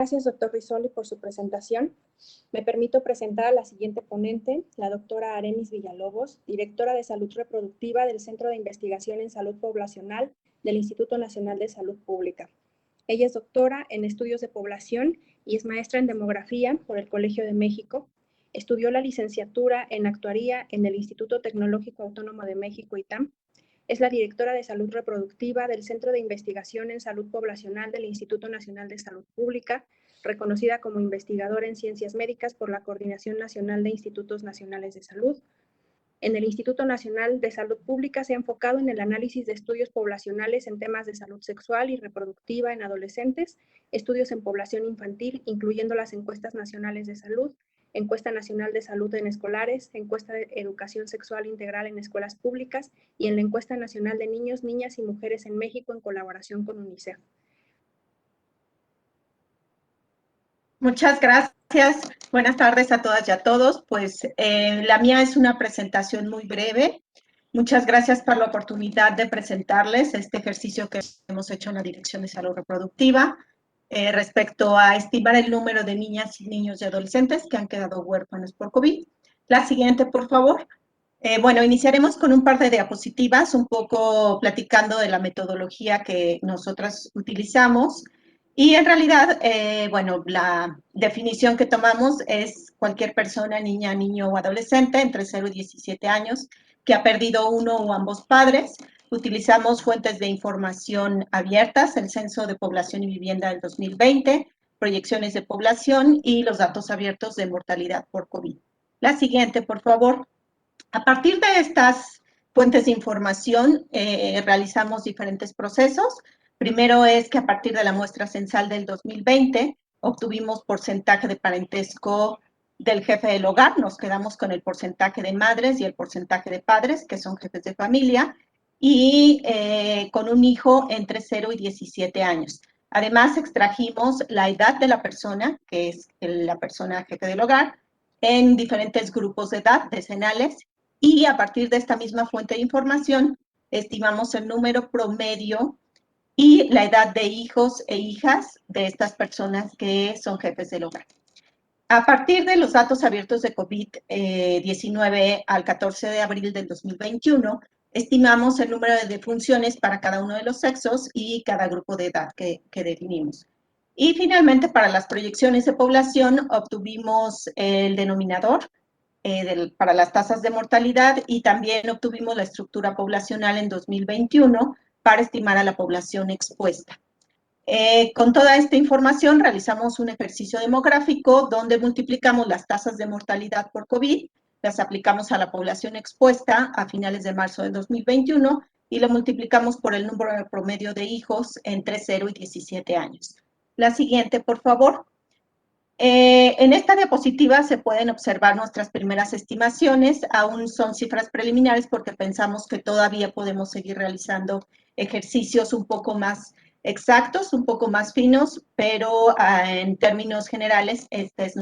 Gracias, doctor Rizzoli, por su presentación. Me permito presentar a la siguiente ponente, la doctora Arenis Villalobos, directora de Salud Reproductiva del Centro de Investigación en Salud Poblacional del Instituto Nacional de Salud Pública. Ella es doctora en Estudios de Población y es maestra en Demografía por el Colegio de México. Estudió la licenciatura en Actuaría en el Instituto Tecnológico Autónomo de México, ITAM. Es la directora de Salud Reproductiva del Centro de Investigación en Salud Poblacional del Instituto Nacional de Salud Pública, reconocida como investigadora en Ciencias Médicas por la Coordinación Nacional de Institutos Nacionales de Salud. En el Instituto Nacional de Salud Pública se ha enfocado en el análisis de estudios poblacionales en temas de salud sexual y reproductiva en adolescentes, estudios en población infantil, incluyendo las encuestas nacionales de salud, encuesta nacional de salud en escolares, encuesta de educación sexual integral en escuelas públicas y en la encuesta nacional de niños, niñas y mujeres en México en colaboración con UNICEF. Muchas gracias. Buenas tardes a todas y a todos. Pues la mía es una presentación muy breve. Muchas gracias por la oportunidad de presentarles este ejercicio que hemos hecho en la Dirección de Salud Reproductiva respecto a estimar el número de niñas y niños y adolescentes que han quedado huérfanos por COVID. La siguiente, por favor. Bueno, iniciaremos con un par de diapositivas, un poco platicando de la metodología que nosotras utilizamos. Y en realidad, bueno, la definición que tomamos es cualquier persona, niña, niño o adolescente entre 0 y 17 años que ha perdido uno o ambos padres. Utilizamos fuentes de información abiertas, el Censo de Población y Vivienda del 2020, proyecciones de población y los datos abiertos de mortalidad por COVID. La siguiente, por favor. A partir de estas fuentes de información, realizamos diferentes procesos. Primero es que a partir de la muestra censal del 2020, obtuvimos porcentaje de parentesco del jefe del hogar. Nos quedamos con el porcentaje de madres y el porcentaje de padres, que son jefes de familia, y con un hijo entre 0 y 17 años. Además, extrajimos la edad de la persona, que es la persona jefe del hogar, en diferentes grupos de edad decenales, y a partir de esta misma fuente de información, estimamos el número promedio y la edad de hijos e hijas de estas personas que son jefes del hogar. A partir de los datos abiertos de COVID-19 al 14 de abril del 2021, estimamos el número de defunciones para cada uno de los sexos y cada grupo de edad que definimos. Y finalmente, para las proyecciones de población, obtuvimos el denominador para las tasas de mortalidad y también obtuvimos la estructura poblacional en 2021 para estimar a la población expuesta. Con toda esta información realizamos un ejercicio demográfico donde multiplicamos las tasas de mortalidad por COVID, las aplicamos a la población expuesta a finales de marzo de 2021 y lo multiplicamos por el número promedio de hijos entre 0 y 17 años. La siguiente, por favor. En esta diapositiva se pueden observar nuestras primeras estimaciones. Aún son cifras preliminares porque pensamos que todavía podemos seguir realizando ejercicios un poco más exactos, un poco más finos, pero en términos generales, esta es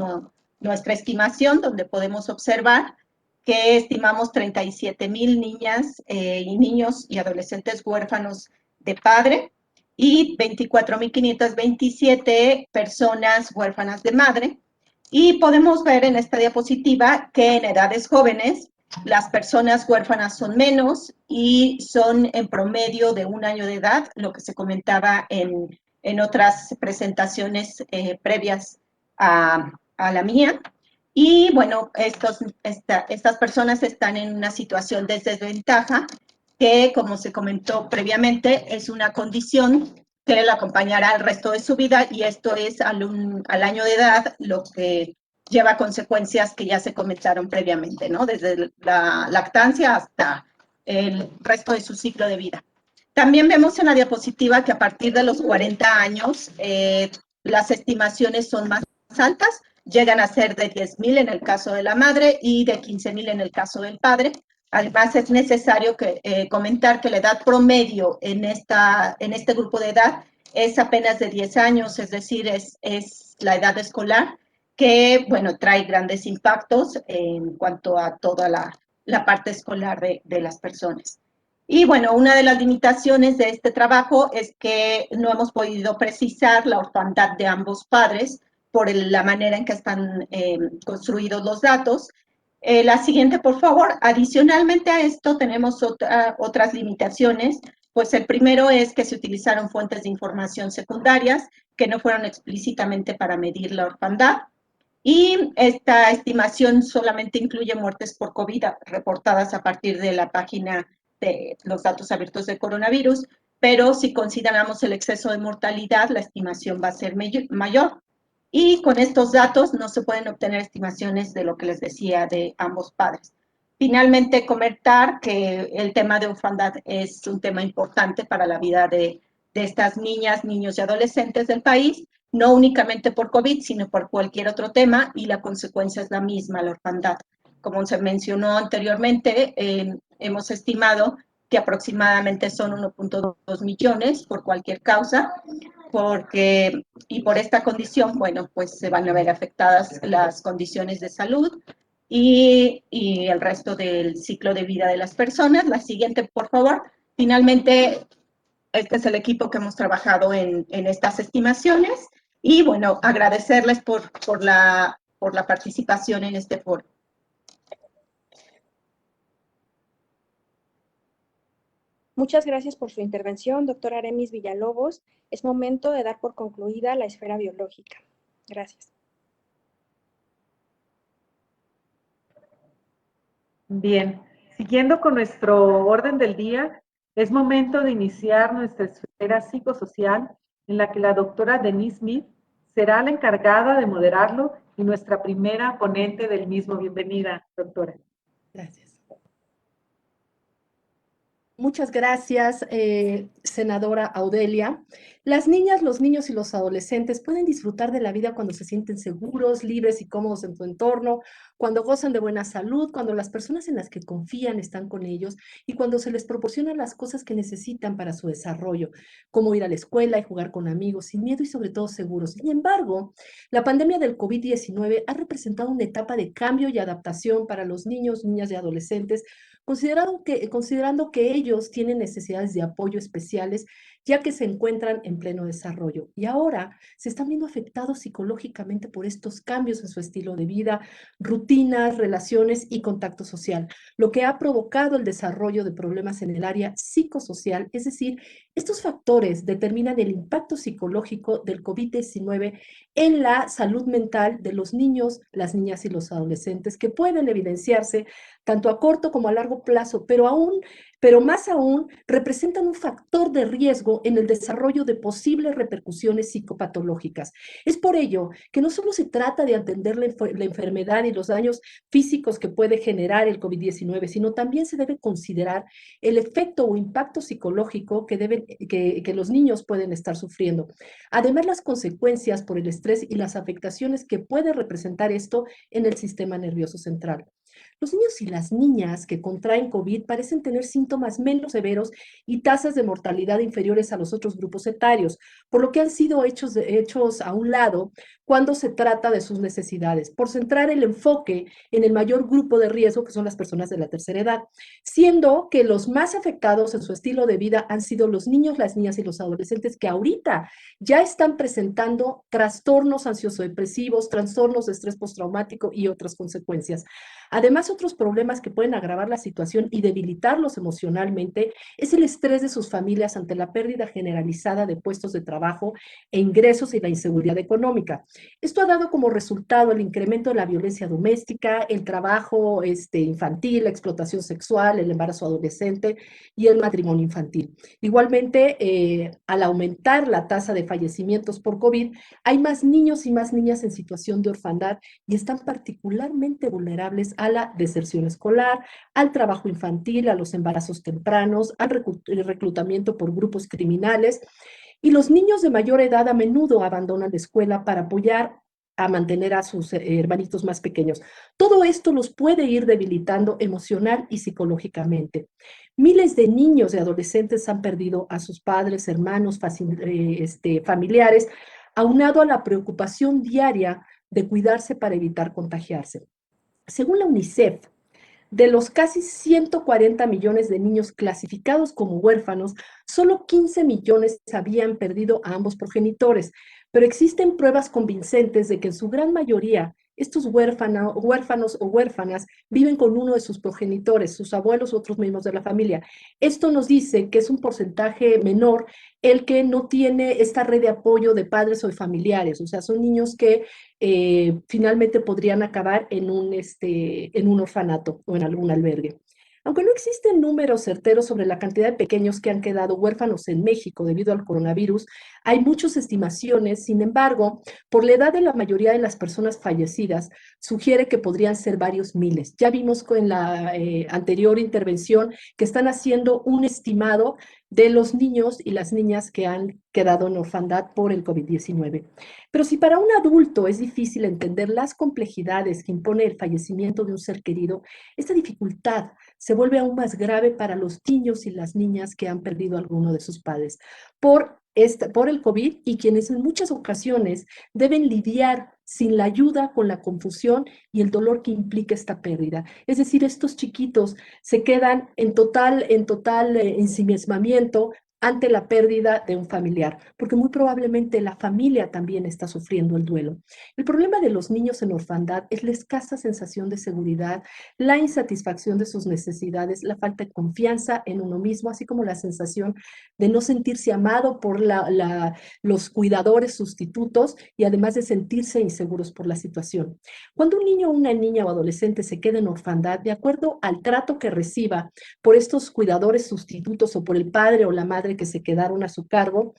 nuestra estimación, donde podemos observar que estimamos 37,000 niñas y niños y adolescentes huérfanos de padre, y 24,527 personas huérfanas de madre. Y podemos ver en esta diapositiva que en edades jóvenes las personas huérfanas son menos y son en promedio de 1 año de edad, lo que se comentaba en otras presentaciones previas a la mía. Y bueno, estas personas están en una situación de desventaja que, como se comentó previamente, es una condición que la acompañará el resto de su vida, y esto es al año de edad, lo que lleva consecuencias que ya se comentaron previamente, ¿no? Desde la lactancia hasta el resto de su ciclo de vida. También vemos en la diapositiva que a partir de los 40 años, las estimaciones son más altas, llegan a ser de 10,000 en el caso de la madre y de 15,000 en el caso del padre. Además, es necesario comentar que la edad promedio en este grupo de edad es apenas de 10 años, es decir, es la edad escolar, que, bueno, trae grandes impactos en cuanto a toda la parte escolar de las personas. Y bueno, una de las limitaciones de este trabajo es que no hemos podido precisar la orfandad de ambos padres por la manera en que están construidos los datos. La siguiente, por favor. Adicionalmente a esto, tenemos otras limitaciones. Pues el primero es que se utilizaron fuentes de información secundarias que no fueron explícitamente para medir la orfandad. Y esta estimación solamente incluye muertes por COVID reportadas a partir de la página de los datos abiertos de coronavirus, pero si consideramos el exceso de mortalidad, la estimación va a ser mayor. Y con estos datos no se pueden obtener estimaciones de lo que les decía de ambos padres. Finalmente, comentar que el tema de orfandad es un tema importante para la vida de estas niñas, niños y adolescentes del país, no únicamente por COVID, sino por cualquier otro tema, y la consecuencia es la misma, la orfandad. Como se mencionó anteriormente, hemos estimado que aproximadamente son 1.2 millones por cualquier causa, y por esta condición, bueno, pues se van a ver afectadas las condiciones de salud y el resto del ciclo de vida de las personas. La siguiente, por favor. Finalmente, este es el equipo que hemos trabajado en estas estimaciones y, bueno, agradecerles por la participación en este foro. Muchas gracias por su intervención, doctora Aremis Villalobos. Es momento de dar por concluida la esfera biológica. Gracias. Bien, siguiendo con nuestro orden del día, es momento de iniciar nuestra esfera psicosocial, en la que la doctora Denise Smith será la encargada de moderarlo y nuestra primera ponente del mismo. Bienvenida, doctora. Gracias. Muchas gracias, senadora Audelia. Las niñas, los niños y los adolescentes pueden disfrutar de la vida cuando se sienten seguros, libres y cómodos en su entorno, cuando gozan de buena salud, cuando las personas en las que confían están con ellos y cuando se les proporcionan las cosas que necesitan para su desarrollo, como ir a la escuela y jugar con amigos sin miedo y sobre todo seguros. Sin embargo, la pandemia del COVID-19 ha representado una etapa de cambio y adaptación para los niños, niñas y adolescentes, considerando que ellos tienen necesidades de apoyo especiales, ya que se encuentran en pleno desarrollo. Y ahora se están viendo afectados psicológicamente por estos cambios en su estilo de vida, rutinas, relaciones y contacto social, lo que ha provocado el desarrollo de problemas en el área psicosocial. Es decir, estos factores determinan el impacto psicológico del COVID-19 en la salud mental de los niños, las niñas y los adolescentes, que pueden evidenciarse tanto a corto como a largo plazo, pero más aún representan un factor de riesgo en el desarrollo de posibles repercusiones psicopatológicas. Es por ello que no solo se trata de atender la enfermedad y los daños físicos que puede generar el COVID-19, sino también se debe considerar el efecto o impacto psicológico que los niños pueden estar sufriendo. Además, las consecuencias por el estrés y las afectaciones que puede representar esto en el sistema nervioso central. Los niños y las niñas que contraen COVID parecen tener síntomas menos severos y tasas de mortalidad inferiores a los otros grupos etarios, por lo que han sido hechos a un lado cuando se trata de sus necesidades, por centrar el enfoque en el mayor grupo de riesgo, que son las personas de la tercera edad, siendo que los más afectados en su estilo de vida han sido los niños, las niñas y los adolescentes que ahorita ya están presentando trastornos ansioso-depresivos, trastornos de estrés postraumático y otras consecuencias. Además, otros problemas que pueden agravar la situación y debilitarlos emocionalmente es el estrés de sus familias ante la pérdida generalizada de puestos de trabajo e ingresos y la inseguridad económica. Esto ha dado como resultado el incremento de la violencia doméstica, el trabajo infantil, la explotación sexual, el embarazo adolescente y el matrimonio infantil. Igualmente, al aumentar la tasa de fallecimientos por COVID, hay más niños y más niñas en situación de orfandad y están particularmente vulnerables a la deserción escolar, al trabajo infantil, a los embarazos tempranos, al reclutamiento por grupos criminales. Y los niños de mayor edad a menudo abandonan la escuela para apoyar a mantener a sus hermanitos más pequeños. Todo esto los puede ir debilitando emocional y psicológicamente. Miles de niños y adolescentes han perdido a sus padres, hermanos, familiares, aunado a la preocupación diaria de cuidarse para evitar contagiarse. Según la UNICEF, De los casi 140 millones de niños clasificados como huérfanos, solo 15 millones habían perdido a ambos progenitores, pero existen pruebas convincentes de que en su gran mayoría estos huérfanos o huérfanas viven con uno de sus progenitores, sus abuelos u otros miembros de la familia. Esto nos dice que es un porcentaje menor el que no tiene esta red de apoyo de padres o de familiares, o sea, son niños que finalmente podrían acabar en un orfanato o en algún albergue. Aunque no existen números certeros sobre la cantidad de pequeños que han quedado huérfanos en México debido al coronavirus, hay muchas estimaciones. Sin embargo, por la edad de la mayoría de las personas fallecidas, sugiere que podrían ser varios miles. Ya vimos en la anterior intervención que están haciendo un estimado de los niños y las niñas que han quedado en orfandad por el COVID-19. Pero si para un adulto es difícil entender las complejidades que impone el fallecimiento de un ser querido, esta dificultad se vuelve aún más grave para los niños y las niñas que han perdido a alguno de sus padres por el COVID y quienes en muchas ocasiones deben lidiar sin la ayuda con la confusión y el dolor que implica esta pérdida. Es decir, estos chiquitos se quedan en total ensimismamiento ante la pérdida de un familiar, porque muy probablemente la familia también está sufriendo el duelo. El problema de los niños en orfandad es la escasa sensación de seguridad, la insatisfacción de sus necesidades, la falta de confianza en uno mismo, así como la sensación de no sentirse amado por los cuidadores sustitutos y además de sentirse inseguros por la situación. Cuando un niño, una niña o adolescente se queda en orfandad, de acuerdo al trato que reciba por estos cuidadores sustitutos o por el padre o la madre que se quedaron a su cargo,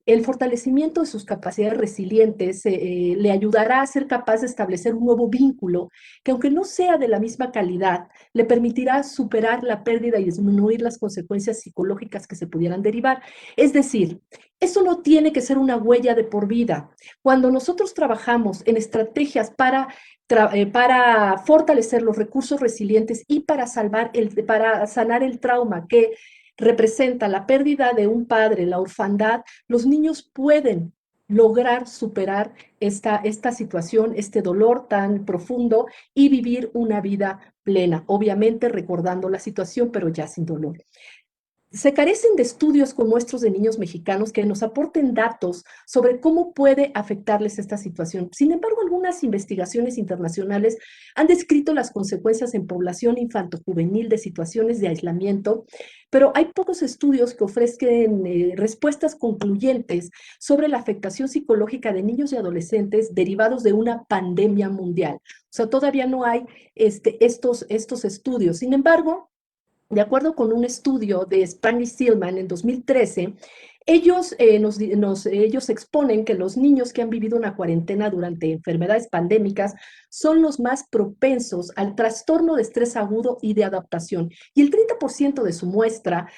el fortalecimiento de sus capacidades resilientes le ayudará a ser capaz de establecer un nuevo vínculo que, aunque no sea de la misma calidad, le permitirá superar la pérdida y disminuir las consecuencias psicológicas que se pudieran derivar. Es decir, eso no tiene que ser una huella de por vida. Cuando nosotros trabajamos en estrategias para fortalecer los recursos resilientes y para sanar el trauma que representa la pérdida de un padre, la orfandad, los niños pueden lograr superar esta situación, este dolor tan profundo y vivir una vida plena, obviamente recordando la situación, pero ya sin dolor. Se carecen de estudios como estos de niños mexicanos que nos aporten datos sobre cómo puede afectarles esta situación. Sin embargo, algunas investigaciones internacionales han descrito las consecuencias en población infanto-juvenil de situaciones de aislamiento, pero hay pocos estudios que ofrezcan respuestas concluyentes sobre la afectación psicológica de niños y adolescentes derivados de una pandemia mundial. O sea, todavía no hay estos estudios. Sin embargo, de acuerdo con un estudio de Spang y Stillman en 2013, ellos exponen que los niños que han vivido una cuarentena durante enfermedades pandémicas son los más propensos al trastorno de estrés agudo y de adaptación. Y el 30% de su muestra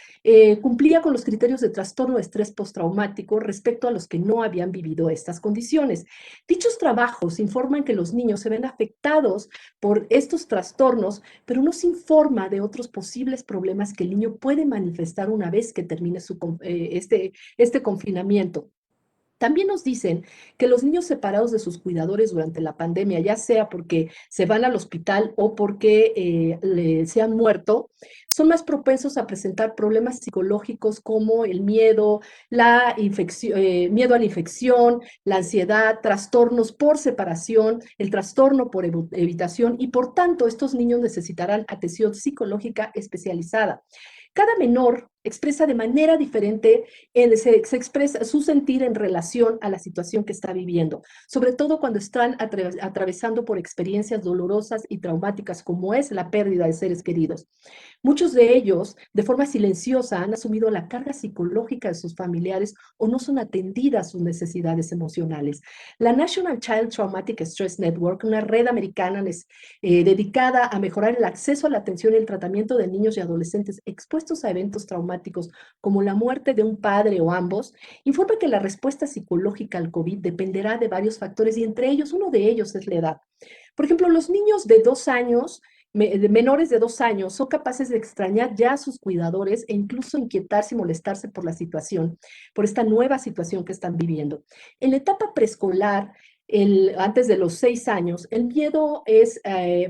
cumplía con los criterios de trastorno de estrés postraumático respecto a los que no habían vivido estas condiciones. Dichos trabajos informan que los niños se ven afectados por estos trastornos, pero no se informa de otros posibles problemas que el niño puede manifestar una vez que termine este confinamiento. También nos dicen que los niños separados de sus cuidadores durante la pandemia, ya sea porque se van al hospital o porque se han muerto, son más propensos a presentar problemas psicológicos como el miedo, miedo a la infección, la ansiedad, trastornos por separación, el trastorno por evitación y por tanto estos niños necesitarán atención psicológica especializada. Cada menor expresa de manera diferente, se expresa su sentir en relación a la situación que está viviendo, sobre todo cuando están atravesando por experiencias dolorosas y traumáticas como es la pérdida de seres queridos. Muchos de ellos, de forma silenciosa, han asumido la carga psicológica de sus familiares o no son atendidas sus necesidades emocionales. La National Child Traumatic Stress Network, una red americana dedicada a mejorar el acceso a la atención y el tratamiento de niños y adolescentes expuestos a eventos traumáticos como la muerte de un padre o ambos, informa que la respuesta psicológica al COVID dependerá de varios factores y entre ellos, uno de ellos es la edad. Por ejemplo, los niños de 2 años, menores de 2 años, son capaces de extrañar ya a sus cuidadores e incluso inquietarse y molestarse por la situación, por esta nueva situación que están viviendo. En la etapa preescolar, antes de los 6 años, el miedo es,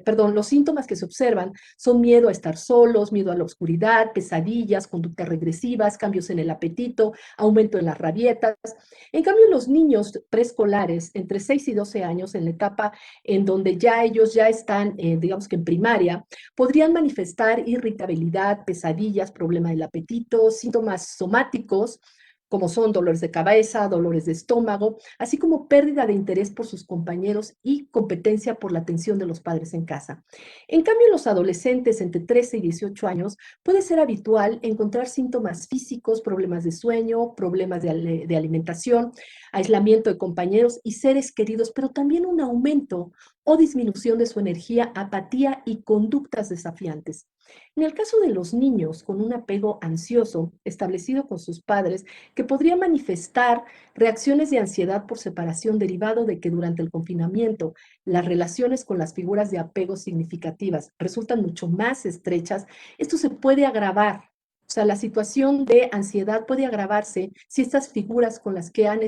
los síntomas que se observan son miedo a estar solos, miedo a la oscuridad, pesadillas, conductas regresivas, cambios en el apetito, aumento en las rabietas. En cambio, los niños preescolares entre 6 y 12 años, en la etapa en donde ya ellos ya están, digamos que en primaria, podrían manifestar irritabilidad, pesadillas, problema del apetito, síntomas somáticos, como son dolores de cabeza, dolores de estómago, así como pérdida de interés por sus compañeros y competencia por la atención de los padres en casa. En cambio, en los adolescentes entre 13 y 18 años puede ser habitual encontrar síntomas físicos, problemas de sueño, problemas de alimentación, aislamiento de compañeros y seres queridos, pero también un aumento o disminución de su energía, apatía y conductas desafiantes. En el caso de los niños con un apego ansioso establecido con sus padres, que podría manifestar reacciones de ansiedad por separación derivado de que durante el confinamiento las relaciones con las figuras de apego significativas resultan mucho más estrechas, esto se puede agravar. O sea, la situación de ansiedad puede agravarse si estas figuras con las que han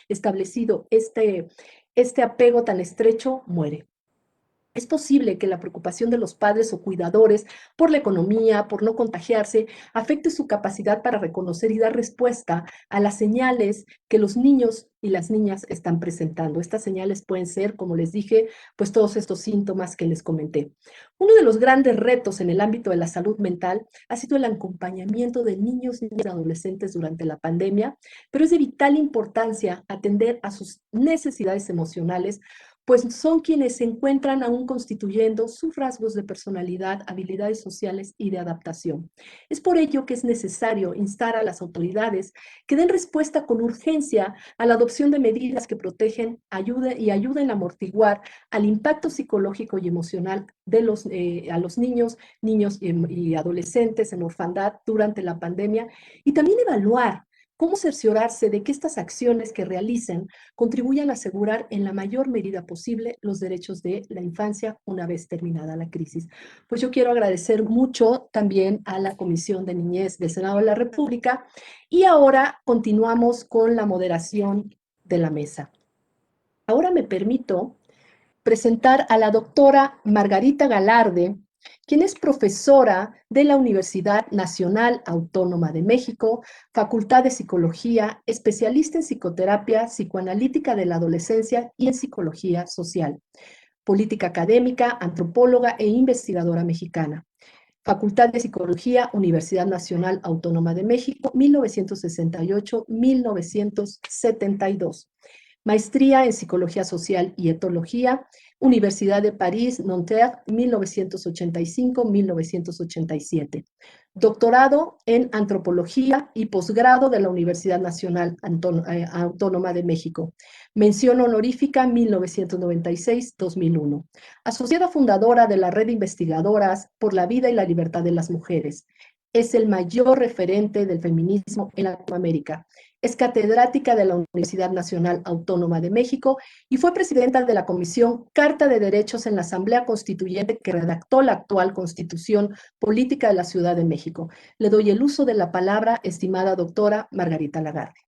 establecido este apego tan estrecho muere. Es posible que la preocupación de los padres o cuidadores por la economía, por no contagiarse, afecte su capacidad para reconocer y dar respuesta a las señales que los niños y las niñas están presentando. Estas señales pueden ser, como les dije, pues todos estos síntomas que les comenté. Uno de los grandes retos en el ámbito de la salud mental ha sido el acompañamiento de niños y adolescentes durante la pandemia, pero es de vital importancia atender a sus necesidades emocionales, pues son quienes se encuentran aún constituyendo sus rasgos de personalidad, habilidades sociales y de adaptación. Es por ello que es necesario instar a las autoridades que den respuesta con urgencia a la adopción de medidas que protegen ayuden a amortiguar al impacto psicológico y emocional a los niños y adolescentes en orfandad durante la pandemia, y también evaluar cómo cerciorarse de que estas acciones que realicen contribuyan a asegurar en la mayor medida posible los derechos de la infancia una vez terminada la crisis. Pues yo quiero agradecer mucho también a la Comisión de Niñez del Senado de la República, y ahora continuamos con la moderación de la mesa. Ahora me permito presentar a la doctora Margarita Galarde, quien es profesora de la Universidad Nacional Autónoma de México, Facultad de Psicología, especialista en psicoterapia psicoanalítica de la adolescencia y en psicología social, política académica, antropóloga e investigadora mexicana. Facultad de Psicología, Universidad Nacional Autónoma de México, 1968-1972. Maestría en Psicología Social y Etología, Universidad de París, Nanterre, 1985-1987. Doctorado en Antropología y posgrado de la Universidad Nacional Autónoma de México. Mención honorífica 1996-2001. Asociada fundadora de la Red de Investigadoras por la Vida y la Libertad de las Mujeres. Es el mayor referente del feminismo en Latinoamérica. Es catedrática de la Universidad Nacional Autónoma de México y fue presidenta de la Comisión Carta de Derechos en la Asamblea Constituyente que redactó la actual Constitución Política de la Ciudad de México. Le doy el uso de la palabra, estimada doctora Margarita Lagarde.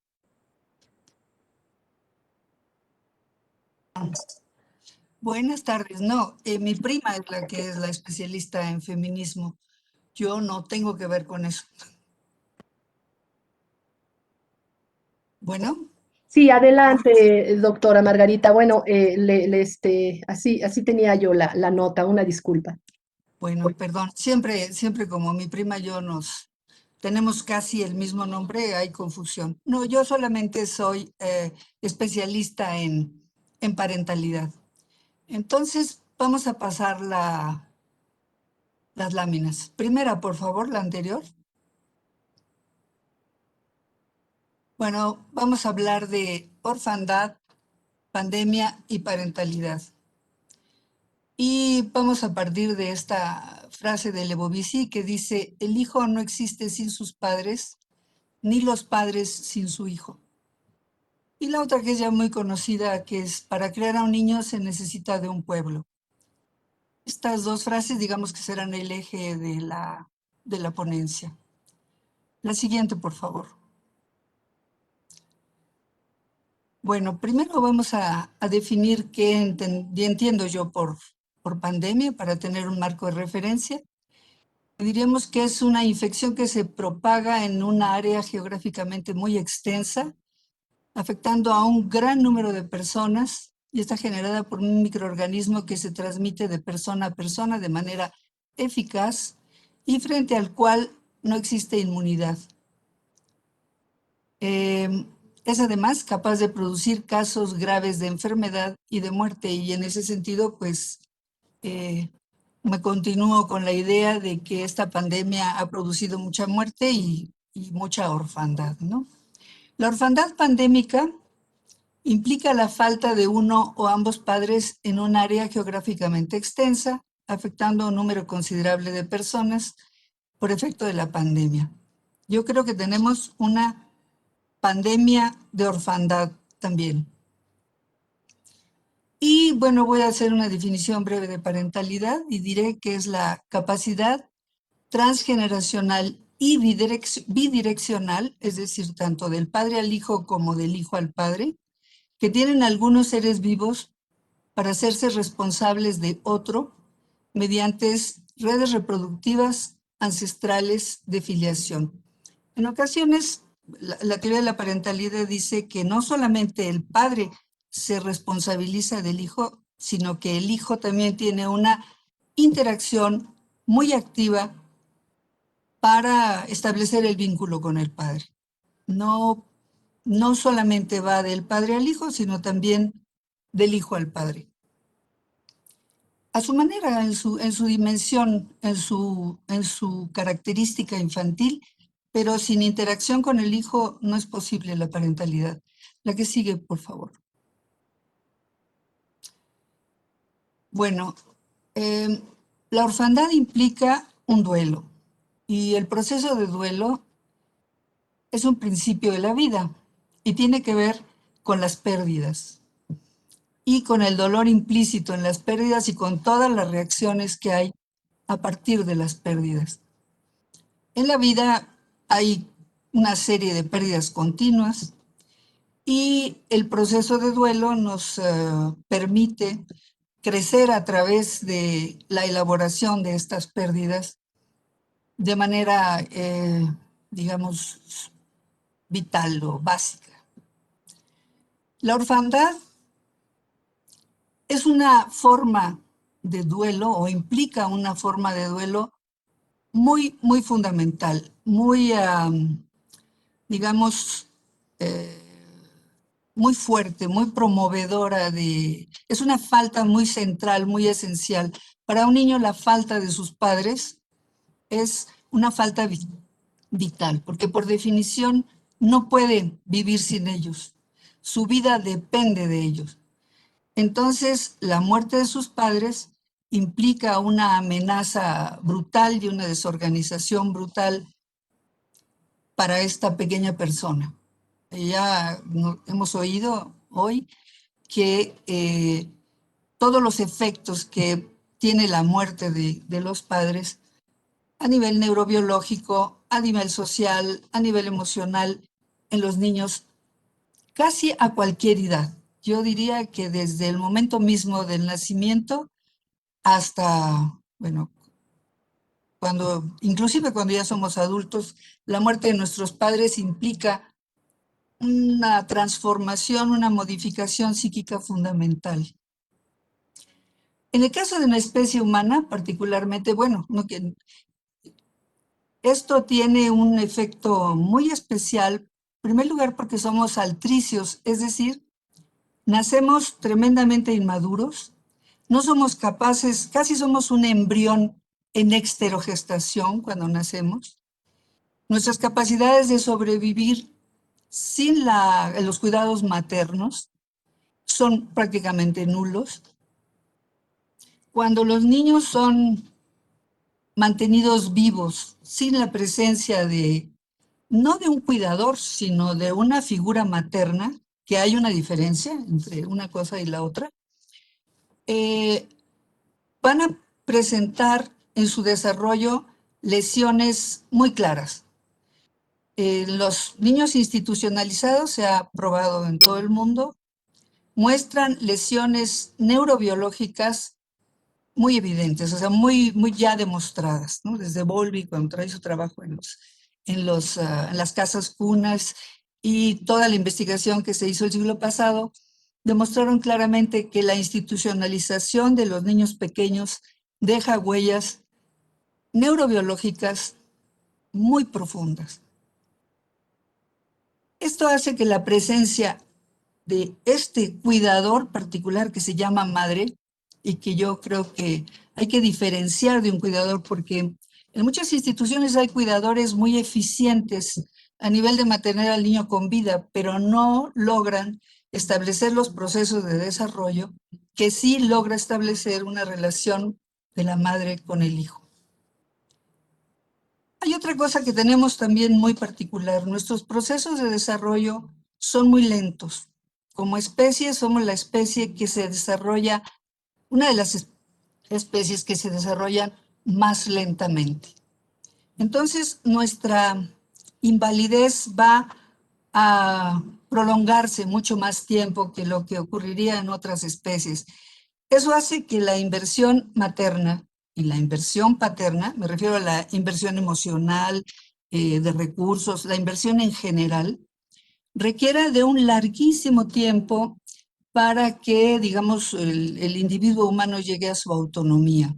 Buenas tardes. No, mi prima es la que es la especialista en feminismo. Yo no tengo que ver con eso. Bueno. Sí, adelante, doctora Margarita. Bueno, así tenía yo la nota, una disculpa. Bueno, perdón. Siempre como mi prima y yo tenemos casi el mismo nombre, hay confusión. No, yo solamente soy especialista en parentalidad. Entonces, vamos a pasar las láminas. Primera, por favor, la anterior. Bueno, vamos a hablar de orfandad, pandemia y parentalidad. Y vamos a partir de esta frase de Lebovici que dice: el hijo no existe sin sus padres, ni los padres sin su hijo. Y la otra que es ya muy conocida, que es: para crear a un niño se necesita de un pueblo. Estas dos frases, digamos que serán el eje de la ponencia. La siguiente, por favor. Bueno, primero vamos a definir qué entiendo yo por pandemia para tener un marco de referencia. Diríamos que es una infección que se propaga en una área geográficamente muy extensa, afectando a un gran número de personas y está generada por un microorganismo que se transmite de persona a persona de manera eficaz y frente al cual no existe inmunidad. Es además capaz de producir casos graves de enfermedad y de muerte, y en ese sentido, pues, me continúo con la idea de que esta pandemia ha producido mucha muerte y mucha orfandad, ¿no? La orfandad pandémica implica la falta de uno o ambos padres en un área geográficamente extensa, afectando a un número considerable de personas por efecto de la pandemia. Yo creo que tenemos una pandemia de orfandad también. Y bueno, voy a hacer una definición breve de parentalidad y diré que es la capacidad transgeneracional y bidireccional, es decir, tanto del padre al hijo como del hijo al padre, que tienen algunos seres vivos para hacerse responsables de otro mediante redes reproductivas ancestrales de filiación. En ocasiones, la teoría de la parentalidad dice que no solamente el padre se responsabiliza del hijo, sino que el hijo también tiene una interacción muy activa para establecer el vínculo con el padre. No solamente va del padre al hijo, sino también del hijo al padre. A su manera, en su dimensión, en su característica infantil, pero sin interacción con el hijo no es posible la parentalidad. La que sigue, por favor. Bueno, la orfandad implica un duelo y el proceso de duelo es un principio de la vida y tiene que ver con las pérdidas y con el dolor implícito en las pérdidas y con todas las reacciones que hay a partir de las pérdidas. En la vida hay una serie de pérdidas continuas y el proceso de duelo nos permite crecer a través de la elaboración de estas pérdidas de manera, digamos, vital o básica. La orfandad es una forma de duelo o implica una forma de duelo muy, muy fundamental, muy, digamos, muy fuerte, muy promovedora es una falta muy central, muy esencial. Para un niño la falta de sus padres es una falta vital, porque por definición no puede vivir sin ellos. Su vida depende de ellos. Entonces, la muerte de sus padres implica una amenaza brutal y una desorganización brutal para esta pequeña persona. Ya hemos oído hoy que todos los efectos que tiene la muerte de los padres a nivel neurobiológico, a nivel social, a nivel emocional, en los niños casi a cualquier edad. Yo diría que desde el momento mismo del nacimiento hasta, bueno, inclusive cuando ya somos adultos, la muerte de nuestros padres implica una transformación, una modificación psíquica fundamental. En el caso de una especie humana, particularmente, bueno, esto tiene un efecto muy especial, en primer lugar porque somos altricios, es decir, nacemos tremendamente inmaduros, no somos capaces, casi somos un embrión en exterogestación cuando nacemos. Nuestras capacidades de sobrevivir sin los cuidados maternos son prácticamente nulos. Cuando los niños son mantenidos vivos sin la presencia no de un cuidador, sino de una figura materna, que hay una diferencia entre una cosa y la otra, van a presentar en su desarrollo lesiones muy claras. Los niños institucionalizados, se ha probado en todo el mundo, muestran lesiones neurobiológicas muy evidentes, o sea, muy ya demostradas, ¿no? Desde Bowlby, cuando trae su trabajo en las casas cunas, y toda la investigación que se hizo el siglo pasado, demostraron claramente que la institucionalización de los niños pequeños deja huellas neurobiológicas muy profundas. Esto hace que la presencia de este cuidador particular que se llama madre, y que yo creo que hay que diferenciar de un cuidador, porque en muchas instituciones hay cuidadores muy eficientes a nivel de mantener al niño con vida, pero no logran establecer los procesos de desarrollo que sí logra establecer una relación de la madre con el hijo. Hay otra cosa que tenemos también muy particular. Nuestros procesos de desarrollo son muy lentos. Como especie, somos la especie que se desarrolla, una de las especies que se desarrollan más lentamente. Entonces, nuestra invalidez va a prolongarse mucho más tiempo que lo que ocurriría en otras especies. Eso hace que la inversión materna y la inversión paterna, me refiero a la inversión emocional, de recursos, la inversión en general, requiera de un larguísimo tiempo para que, digamos, el individuo humano llegue a su autonomía.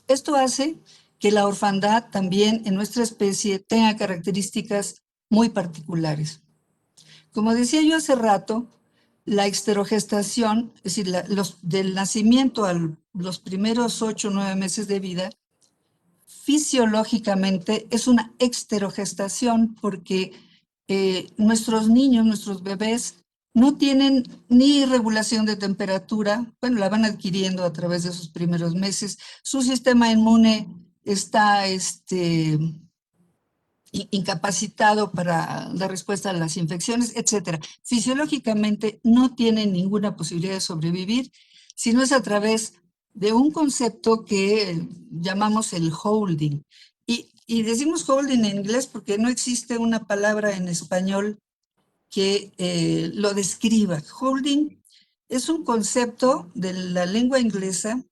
Esto hace que la orfandad también en nuestra especie tenga características muy particulares. Como decía yo hace rato, la exterogestación, es decir, del nacimiento a los primeros 8 o 9 meses de vida, fisiológicamente es una exterogestación, porque nuestros niños, nuestros bebés, no tienen ni regulación de temperatura, bueno, la van adquiriendo a través de sus primeros meses, su sistema inmune está incapacitado para dar respuesta a las infecciones, etc. Fisiológicamente no tienen ninguna posibilidad de sobrevivir si no es a través de un concepto que llamamos el holding. Y decimos holding en inglés porque no existe una palabra en español que lo describa. Holding es un concepto de la lengua inglesa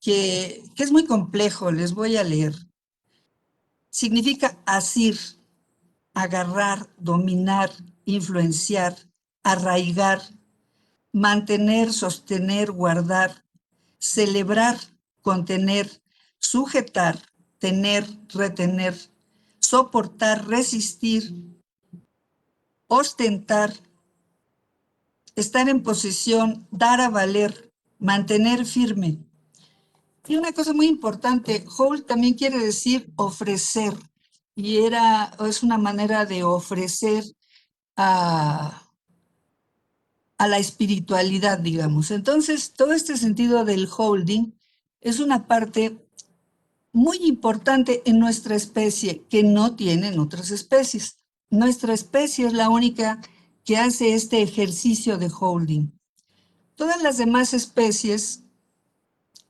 que es muy complejo, les voy a leer. Significa asir, agarrar, dominar, influenciar, arraigar, mantener, sostener, guardar, celebrar, contener, sujetar, tener, retener, soportar, resistir, ostentar, estar en posesión, dar a valer, mantener firme. Y una cosa muy importante, hold también quiere decir ofrecer, y es una manera de ofrecer a la espiritualidad, digamos. Entonces, todo este sentido del holding es una parte muy importante en nuestra especie que no tienen otras especies. Nuestra especie es la única que hace este ejercicio de holding. Todas las demás especies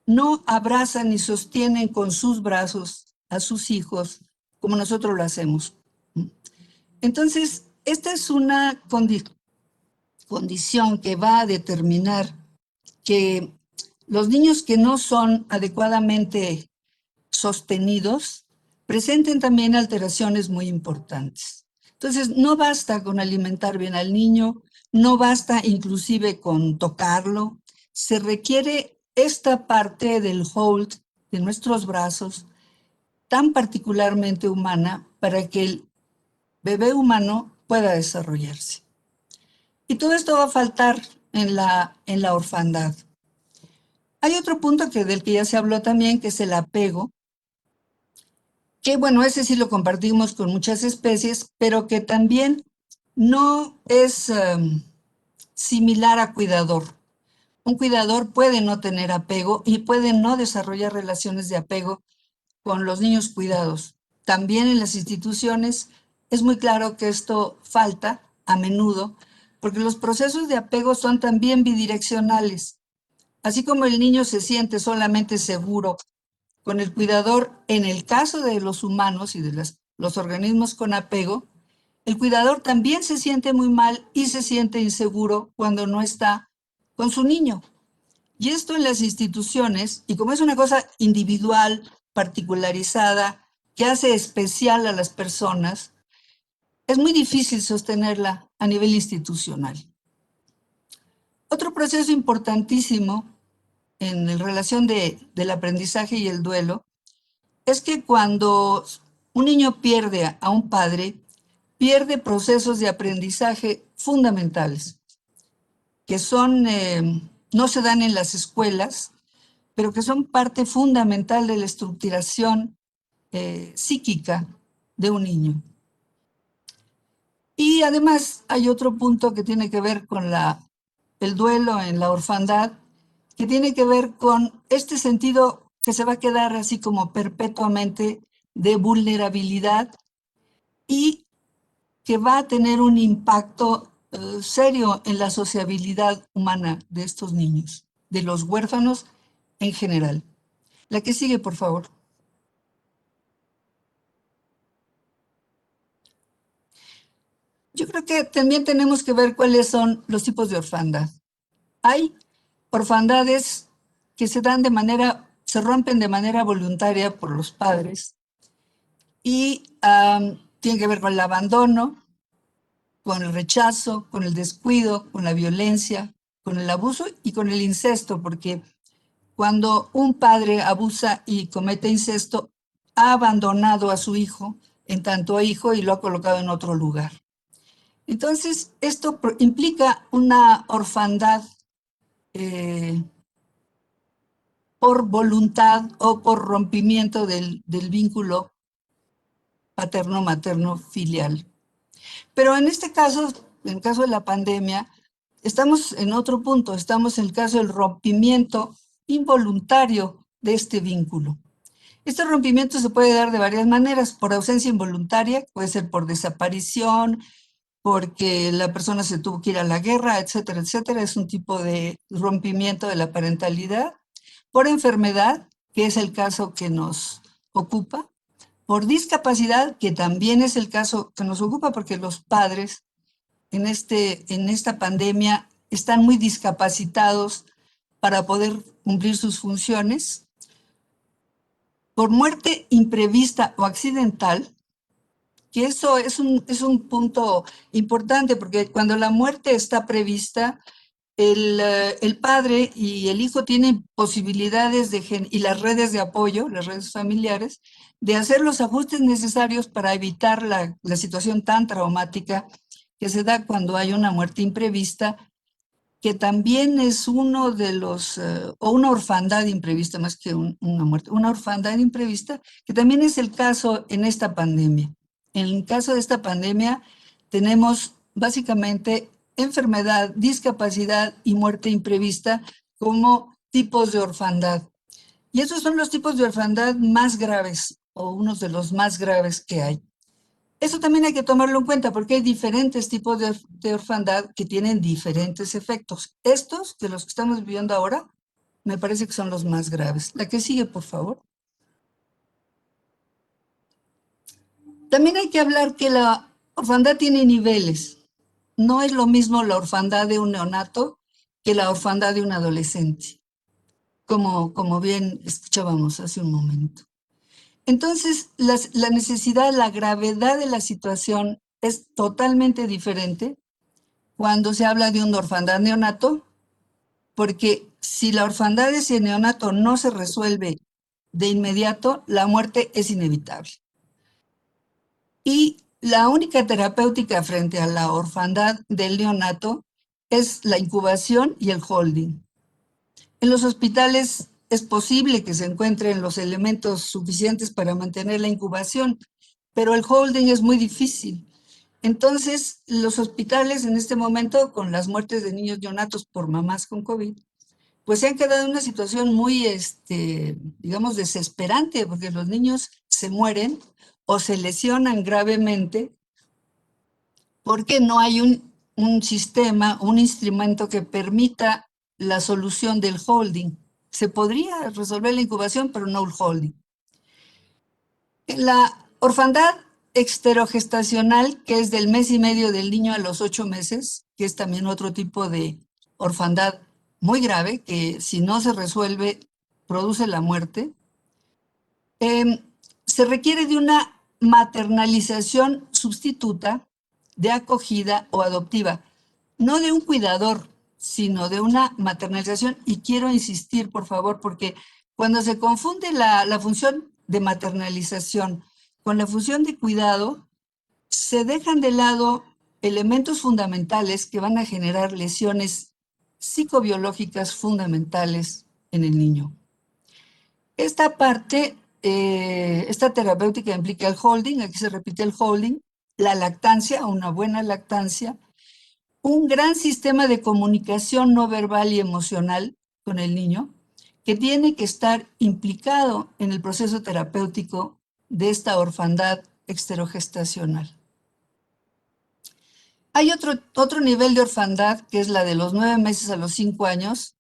no abrazan ni sostienen con sus brazos a sus hijos como nosotros lo hacemos. Entonces, esta es una condición que va a determinar que los niños que no son adecuadamente sostenidos presenten también alteraciones muy importantes. Entonces, no basta con alimentar bien al niño, no basta inclusive con tocarlo, se requiere esta parte del hold de nuestros brazos tan particularmente humana para que el bebé humano pueda desarrollarse. Y todo esto va a faltar en la orfandad. Hay otro punto del que ya se habló también, que es el apego, que bueno, ese sí lo compartimos con muchas especies, pero que también no es similar a cuidador. Un cuidador puede no tener apego y puede no desarrollar relaciones de apego con los niños cuidados. También en las instituciones es muy claro que esto falta a menudo, porque los procesos de apego son también bidireccionales. Así como el niño se siente solamente seguro con el cuidador, en el caso de los humanos y de los organismos con apego, el cuidador también se siente muy mal y se siente inseguro cuando no está con su niño. Y esto en las instituciones, y como es una cosa individual, particularizada, que hace especial a las personas, es muy difícil sostenerla a nivel institucional. Otro proceso importantísimo en relación del aprendizaje y el duelo es que cuando un niño pierde a un padre, pierde procesos de aprendizaje fundamentales, que no se dan en las escuelas, pero que son parte fundamental de la estructuración psíquica de un niño. Y además hay otro punto que tiene que ver con el duelo en la orfandad, que tiene que ver con este sentido que se va a quedar así como perpetuamente de vulnerabilidad y que va a tener un impacto serio en la sociabilidad humana de estos niños, de los huérfanos en general. La que sigue, por favor. Yo creo que también tenemos que ver cuáles son los tipos de orfandad. Hay orfandades que se rompen de manera voluntaria por los padres y tienen que ver con el abandono, con el rechazo, con el descuido, con la violencia, con el abuso y con el incesto, porque cuando un padre abusa y comete incesto, ha abandonado a su hijo en tanto hijo y lo ha colocado en otro lugar. Entonces, esto implica una orfandad por voluntad o por rompimiento del vínculo paterno-materno-filial. Pero en este caso, en el caso de la pandemia, estamos en otro punto, estamos en el caso del rompimiento involuntario de este vínculo. Este rompimiento se puede dar de varias maneras, por ausencia involuntaria, puede ser por desaparición, porque la persona se tuvo que ir a la guerra, etcétera, etcétera. Es un tipo de rompimiento de la parentalidad. Por enfermedad, que es el caso que nos ocupa. Por discapacidad, que también es el caso que nos ocupa, porque los padres en esta pandemia están muy discapacitados para poder cumplir sus funciones. Por muerte imprevista o accidental, que eso es un punto importante, porque cuando la muerte está prevista, el padre y el hijo tienen posibilidades y las redes de apoyo, las redes familiares, de hacer los ajustes necesarios para evitar la situación tan traumática que se da cuando hay una muerte imprevista, que también es uno de los, o una orfandad imprevista más que una muerte, una orfandad imprevista, que también es el caso en esta pandemia. En el caso de esta pandemia tenemos básicamente enfermedad, discapacidad y muerte imprevista como tipos de orfandad. Y esos son los tipos de orfandad más graves, o unos de los más graves que hay. Eso también hay que tomarlo en cuenta porque hay diferentes tipos de orfandad que tienen diferentes efectos. Estos, de los que estamos viviendo ahora, me parece que son los más graves. La que sigue, por favor. También hay que hablar que la orfandad tiene niveles. No es lo mismo la orfandad de un neonato que la orfandad de un adolescente, como bien escuchábamos hace un momento. Entonces, la necesidad, la gravedad de la situación es totalmente diferente cuando se habla de una orfandad neonato, porque si la orfandad de ese neonato no se resuelve de inmediato, la muerte es inevitable. Y la única terapéutica frente a la orfandad del neonato es la incubación y el holding. En los hospitales es posible que se encuentren los elementos suficientes para mantener la incubación, pero el holding es muy difícil. Entonces, los hospitales en este momento, con las muertes de niños neonatos por mamás con COVID, pues se han quedado en una situación muy, digamos, desesperante, porque los niños se mueren o se lesionan gravemente porque no hay un sistema, un instrumento que permita la solución del holding. Se podría resolver la incubación, pero no el holding. La orfandad exterogestacional, que es del mes y medio del niño a los 8 meses, que es también otro tipo de orfandad muy grave, que si no se resuelve, produce la muerte. Se requiere de una maternalización sustituta, de acogida o adoptiva, no de un cuidador, sino de una maternalización. Y quiero insistir, por favor, porque cuando se confunde la función de maternalización con la función de cuidado, se dejan de lado elementos fundamentales que van a generar lesiones psicobiológicas fundamentales en el niño. Esta parte, esta terapéutica implica el holding, aquí se repite el holding, la lactancia, una buena lactancia, un gran sistema de comunicación no verbal y emocional con el niño, que tiene que estar implicado en el proceso terapéutico de esta orfandad exterogestacional. Hay otro nivel de orfandad, que es la de los 9 meses a los 5 años,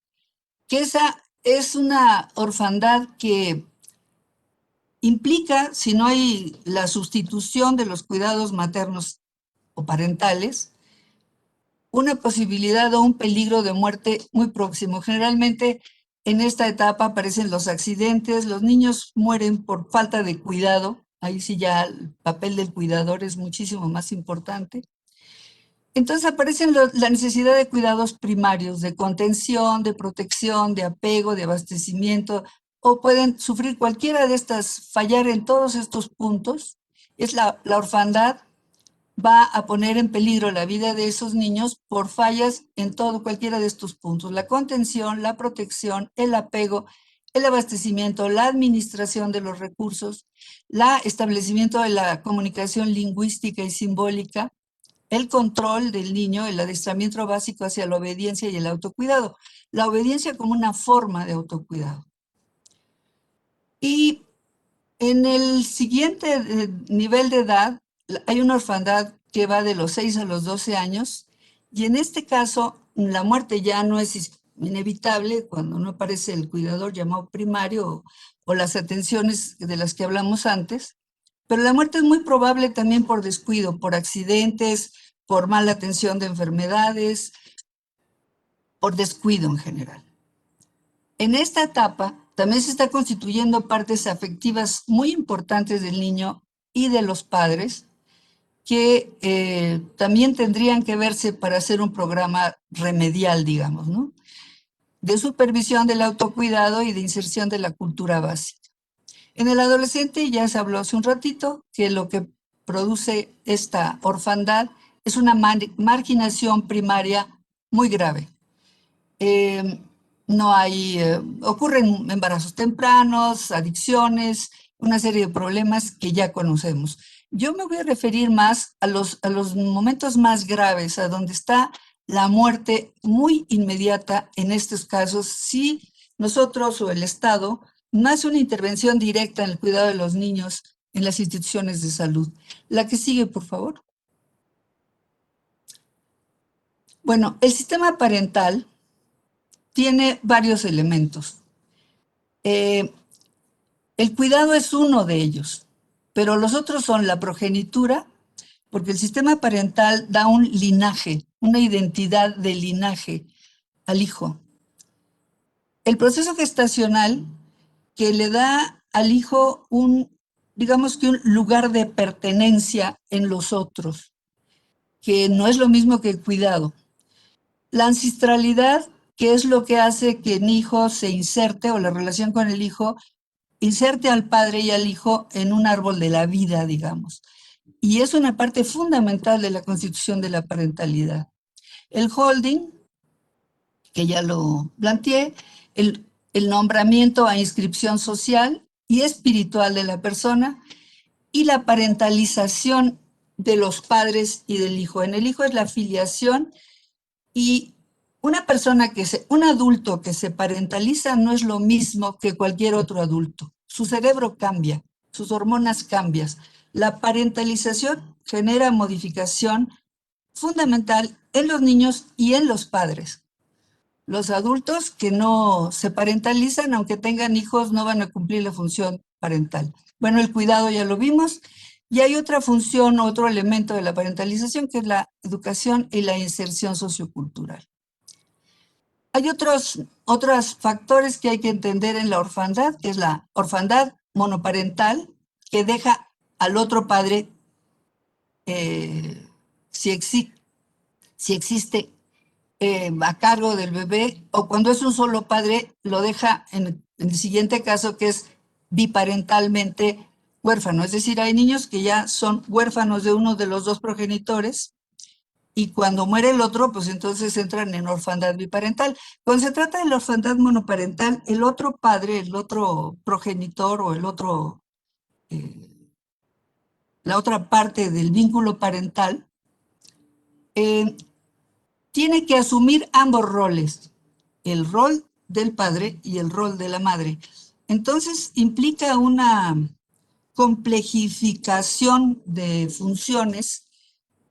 que esa es una orfandad que implica, si no hay la sustitución de los cuidados maternos o parentales, una posibilidad o un peligro de muerte muy próximo. Generalmente en esta etapa aparecen los accidentes, los niños mueren por falta de cuidado, ahí sí ya el papel del cuidador es muchísimo más importante. Entonces aparecen la necesidad de cuidados primarios, de contención, de protección, de apego, de abastecimiento, o pueden sufrir cualquiera de estas, fallar en todos estos puntos. Es la orfandad va a poner en peligro la vida de esos niños por fallas en cualquiera de estos puntos. La contención, la protección, el apego, el abastecimiento, la administración de los recursos, el establecimiento de la comunicación lingüística y simbólica, el control del niño, el adiestramiento básico hacia la obediencia y el autocuidado. La obediencia como una forma de autocuidado. Y en el siguiente nivel de edad, hay una orfandad que va de los 6 a los 12 años, y en este caso la muerte ya no es inevitable cuando no aparece el cuidador llamado primario o las atenciones de las que hablamos antes, pero la muerte es muy probable también por descuido, por accidentes, por mala atención de enfermedades, por descuido en general. En esta etapa también se está constituyendo partes afectivas muy importantes del niño y de los padres que también tendrían que verse para hacer un programa remedial, digamos, ¿no? De supervisión del autocuidado y de inserción de la cultura básica. En el adolescente ya se habló hace un ratito que lo que produce esta orfandad es una marginación primaria muy grave. No hay, ocurren embarazos tempranos, adicciones, una serie de problemas que ya conocemos. Yo me voy a referir más a los momentos más graves, a donde está la muerte muy inmediata en estos casos, si nosotros o el Estado no hace una intervención directa en el cuidado de los niños en las instituciones de salud. La que sigue, por favor. Bueno, el sistema parental tiene varios elementos. El cuidado es uno de ellos, pero los otros son la progenitura, porque el sistema parental da un linaje, una identidad de linaje al hijo. El proceso gestacional que le da al hijo digamos que un lugar de pertenencia en los otros, que no es lo mismo que el cuidado. La ancestralidad, que es lo que hace que el hijo se inserte, o la relación con el hijo, inserte al padre y al hijo en un árbol de la vida, digamos. Y es una parte fundamental de la constitución de la parentalidad. El holding, que ya lo planteé, el nombramiento a inscripción social y espiritual de la persona, y la parentalización de los padres y del hijo. En el hijo es la filiación, y un adulto que se parentaliza no es lo mismo que cualquier otro adulto. Su cerebro cambia, sus hormonas cambian. La parentalización genera modificación fundamental en los niños y en los padres. Los adultos que no se parentalizan, aunque tengan hijos, no van a cumplir la función parental. Bueno, el cuidado ya lo vimos, Y hay otra función, otro elemento de la parentalización, que es la educación y la inserción sociocultural. Hay otros factores que hay que entender en la orfandad, que es la orfandad monoparental, que deja al otro padre, si existe, a cargo del bebé, o cuando es un solo padre, lo deja en el siguiente caso, que es biparentalmente huérfano. Es decir, hay niños que ya son huérfanos de uno de los dos progenitores, y cuando muere el otro, pues entonces entran en orfandad biparental. Cuando se trata de la orfandad monoparental, el otro padre, el otro progenitor o el otro, la otra parte del vínculo parental, tiene que asumir ambos roles, el rol del padre y el rol de la madre. Entonces implica una complejificación de funciones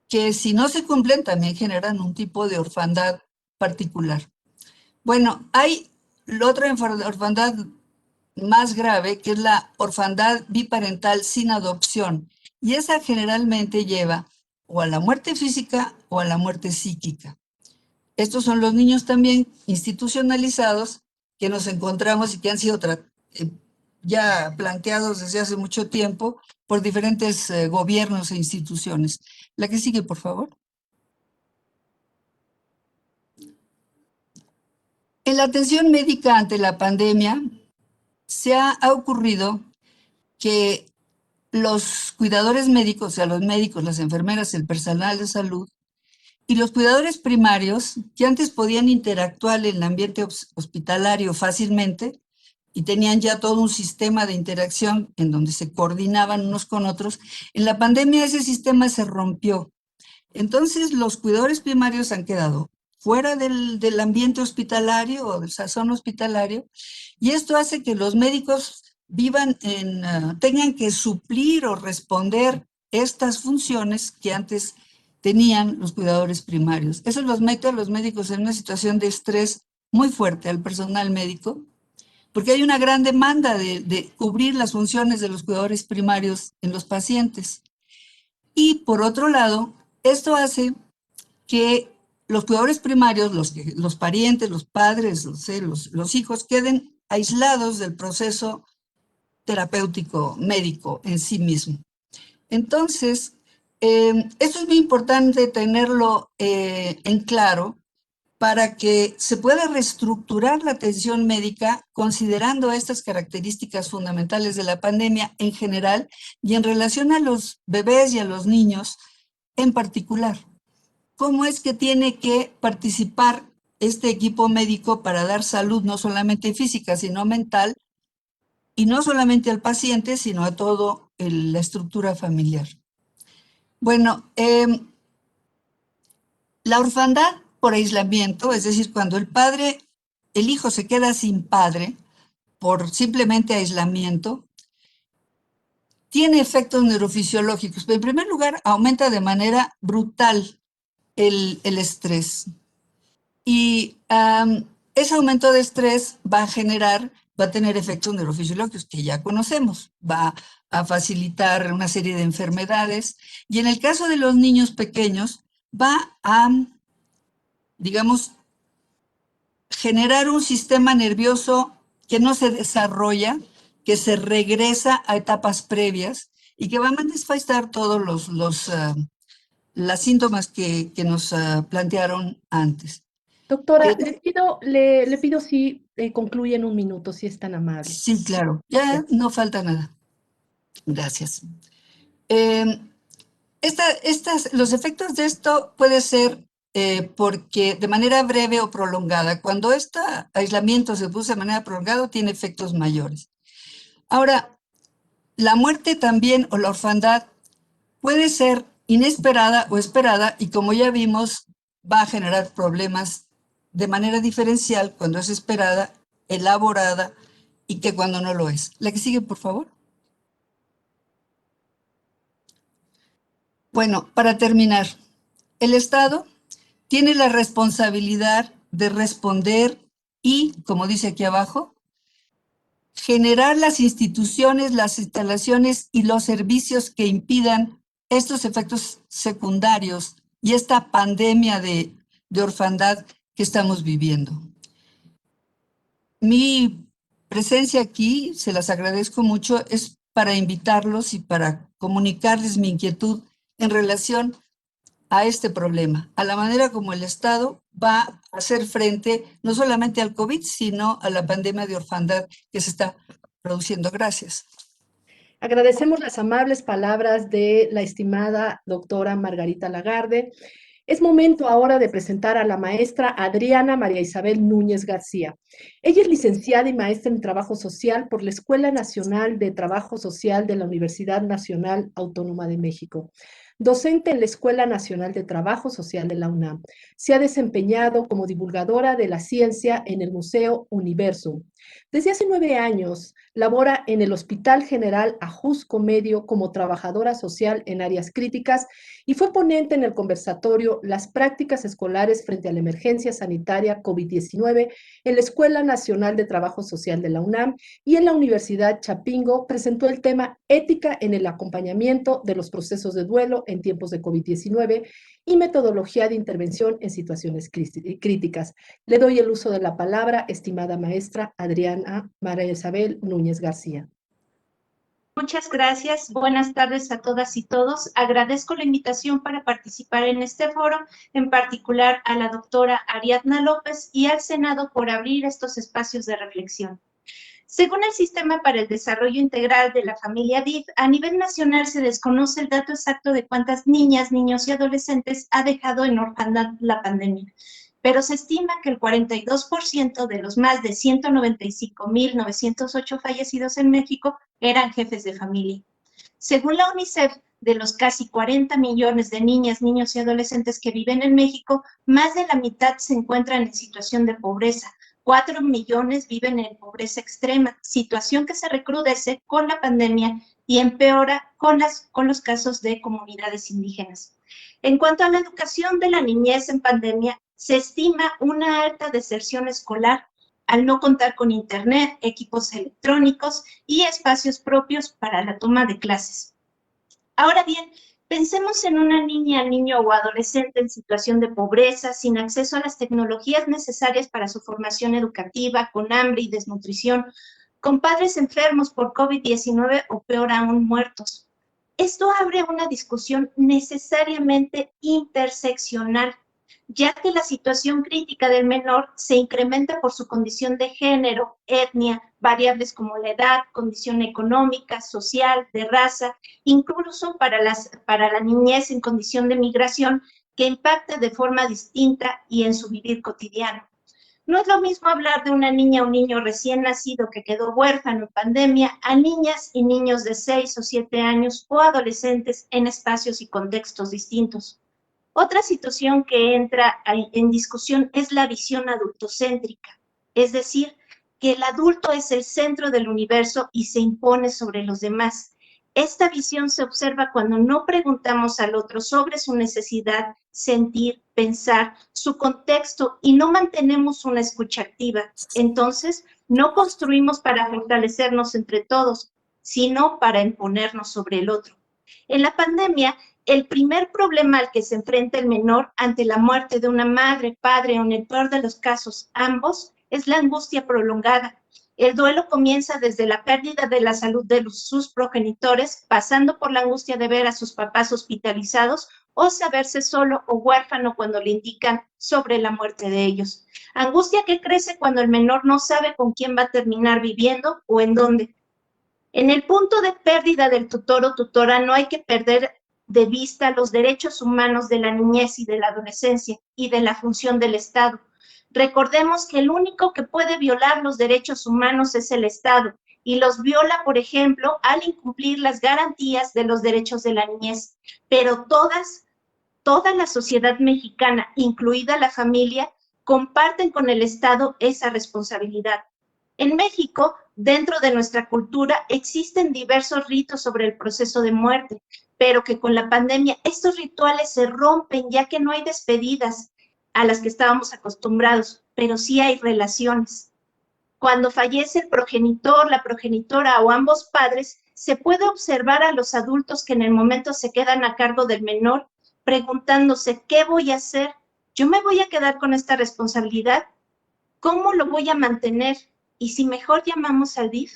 que, si no se cumplen, también generan un tipo de orfandad particular. Bueno, hay la otra orfandad más grave, que es la orfandad biparental sin adopción, y esa generalmente lleva o a la muerte física o a la muerte psíquica. Estos son los niños también institucionalizados que nos encontramos y que han sido ya planteados desde hace mucho tiempo por diferentes gobiernos e instituciones. La que sigue, por favor. En la atención médica ante la pandemia se ha ocurrido que los cuidadores médicos, o sea, los médicos, las enfermeras, el personal de salud, y los cuidadores primarios, que antes podían interactuar en el ambiente hospitalario fácilmente y tenían ya todo un sistema de interacción en donde se coordinaban unos con otros, en la pandemia ese sistema se rompió. Entonces los cuidadores primarios han quedado fuera del ambiente hospitalario o del sazón hospitalario, y esto hace que los médicos tengan que suplir o responder estas funciones que antes tenían los cuidadores primarios. Eso los mete a los médicos en una situación de estrés muy fuerte, al personal médico, porque hay una gran demanda de cubrir las funciones de los cuidadores primarios en los pacientes. Y por otro lado, esto hace que los cuidadores primarios, los parientes, los padres, los hijos, queden aislados del proceso terapéutico médico en sí mismo. Entonces, esto es muy importante tenerlo en claro para que se pueda reestructurar la atención médica considerando estas características fundamentales de la pandemia en general y en relación a los bebés y a los niños en particular. ¿Cómo es que tiene que participar este equipo médico para dar salud no solamente física, sino mental, y no solamente al paciente, sino a toda la estructura familiar? Bueno, la orfandad por aislamiento, es decir, cuando el hijo se queda sin padre por simplemente aislamiento, tiene efectos neurofisiológicos. En primer lugar, aumenta de manera brutal el estrés. Y ese aumento de estrés va a tener efectos neurofisiológicos que ya conocemos. Va a facilitar una serie de enfermedades. Y en el caso de los niños pequeños, va a, digamos, generar un sistema nervioso que no se desarrolla, que se regresa a etapas previas y que va a manifestar todos las síntomas que nos plantearon antes. Doctora, le pido si concluye en un minuto, si es tan amable. Sí, claro. Ya no falta nada. Gracias. Los efectos de esto puede ser porque de manera breve o prolongada. Cuando este aislamiento se produce de manera prolongada, tiene efectos mayores. Ahora, la muerte también o la orfandad puede ser inesperada o esperada, y como ya vimos, va a generar problemas de manera diferencial cuando es esperada, elaborada, y que cuando no lo es. La que sigue, por favor. Bueno, para terminar, el Estado tiene la responsabilidad de responder y, como dice aquí abajo, generar las instituciones, las instalaciones y los servicios que impidan estos efectos secundarios y esta pandemia de orfandad que estamos viviendo. Mi presencia aquí, se las agradezco mucho, es para invitarlos y para comunicarles mi inquietud en relación a este problema, a la manera como el Estado va a hacer frente no solamente al COVID, sino a la pandemia de orfandad que se está produciendo. Gracias. Agradecemos las amables palabras de la estimada doctora Margarita Lagarde. Es momento ahora de presentar a la maestra Adriana María Isabel Núñez García. Ella es licenciada y maestra en Trabajo Social por la Escuela Nacional de Trabajo Social de la Universidad Nacional Autónoma de México. Docente en la Escuela Nacional de Trabajo Social de la UNAM. Se ha desempeñado como divulgadora de la ciencia en el Museo Universum. Desde hace 9 años, labora en el Hospital General Ajusco Medio como trabajadora social en áreas críticas y fue ponente en el conversatorio Las prácticas escolares frente a la emergencia sanitaria COVID-19 en la Escuela Nacional de Trabajo Social de la UNAM y en la Universidad Chapingo presentó el tema Ética en el acompañamiento de los procesos de duelo en tiempos de COVID-19 y metodología de intervención en situaciones críticas. Le doy el uso de la palabra, estimada maestra Adriana María Isabel Núñez García. Muchas gracias. Buenas tardes a todas y todos. Agradezco la invitación para participar en este foro, en particular a la doctora Ariadna López y al Senado por abrir estos espacios de reflexión. Según el Sistema para el Desarrollo Integral de la Familia DIF, a nivel nacional se desconoce el dato exacto de cuántas niñas, niños y adolescentes ha dejado en orfandad la pandemia, pero se estima que el 42% de los más de 195.908 fallecidos en México eran jefes de familia. Según la UNICEF, de los casi 40 millones de niñas, niños y adolescentes que viven en México, más de la mitad se encuentran en situación de pobreza. 4 millones viven en pobreza extrema, situación que se recrudece con la pandemia y empeora con los casos de comunidades indígenas. En cuanto a la educación de la niñez en pandemia, se estima una alta deserción escolar al no contar con internet, equipos electrónicos y espacios propios para la toma de clases. Ahora bien, pensemos en una niña, niño o adolescente en situación de pobreza, sin acceso a las tecnologías necesarias para su formación educativa, con hambre y desnutrición, con padres enfermos por COVID-19 o peor aún muertos. Esto abre una discusión necesariamente interseccional, ya que la situación crítica del menor se incrementa por su condición de género, etnia, variables como la edad, condición económica, social, de raza, incluso para la niñez en condición de migración, que impacta de forma distinta y en su vivir cotidiano. No es lo mismo hablar de una niña o niño recién nacido que quedó huérfano en pandemia a niñas y niños de 6 o 7 años o adolescentes en espacios y contextos distintos. Otra situación que entra en discusión es la visión adultocéntrica, es decir, que el adulto es el centro del universo y se impone sobre los demás. Esta visión se observa cuando no preguntamos al otro sobre su necesidad, sentir, pensar, su contexto y no mantenemos una escucha activa. Entonces, no construimos para fortalecernos entre todos, sino para imponernos sobre el otro. En la pandemia, el primer problema al que se enfrenta el menor ante la muerte de una madre, padre o en el peor de los casos, ambos, es la angustia prolongada. El duelo comienza desde la pérdida de la salud de sus progenitores, pasando por la angustia de ver a sus papás hospitalizados o saberse solo o huérfano cuando le indican sobre la muerte de ellos. Angustia que crece cuando el menor no sabe con quién va a terminar viviendo o en dónde. En el punto de pérdida del tutor o tutora no hay que perder de vista los derechos humanos de la niñez y de la adolescencia y de la función del Estado. Recordemos que el único que puede violar los derechos humanos es el Estado y los viola, por ejemplo, al incumplir las garantías de los derechos de la niñez. Pero toda la sociedad mexicana, incluida la familia, comparten con el Estado esa responsabilidad. En México, dentro de nuestra cultura, existen diversos ritos sobre el proceso de muerte, pero que con la pandemia estos rituales se rompen ya que no hay despedidas a las que estábamos acostumbrados, pero sí hay relaciones. Cuando fallece el progenitor, la progenitora o ambos padres, se puede observar a los adultos que en el momento se quedan a cargo del menor preguntándose, ¿qué voy a hacer? ¿Yo me voy a quedar con esta responsabilidad? ¿Cómo lo voy a mantener? ¿Y si mejor llamamos al DIF?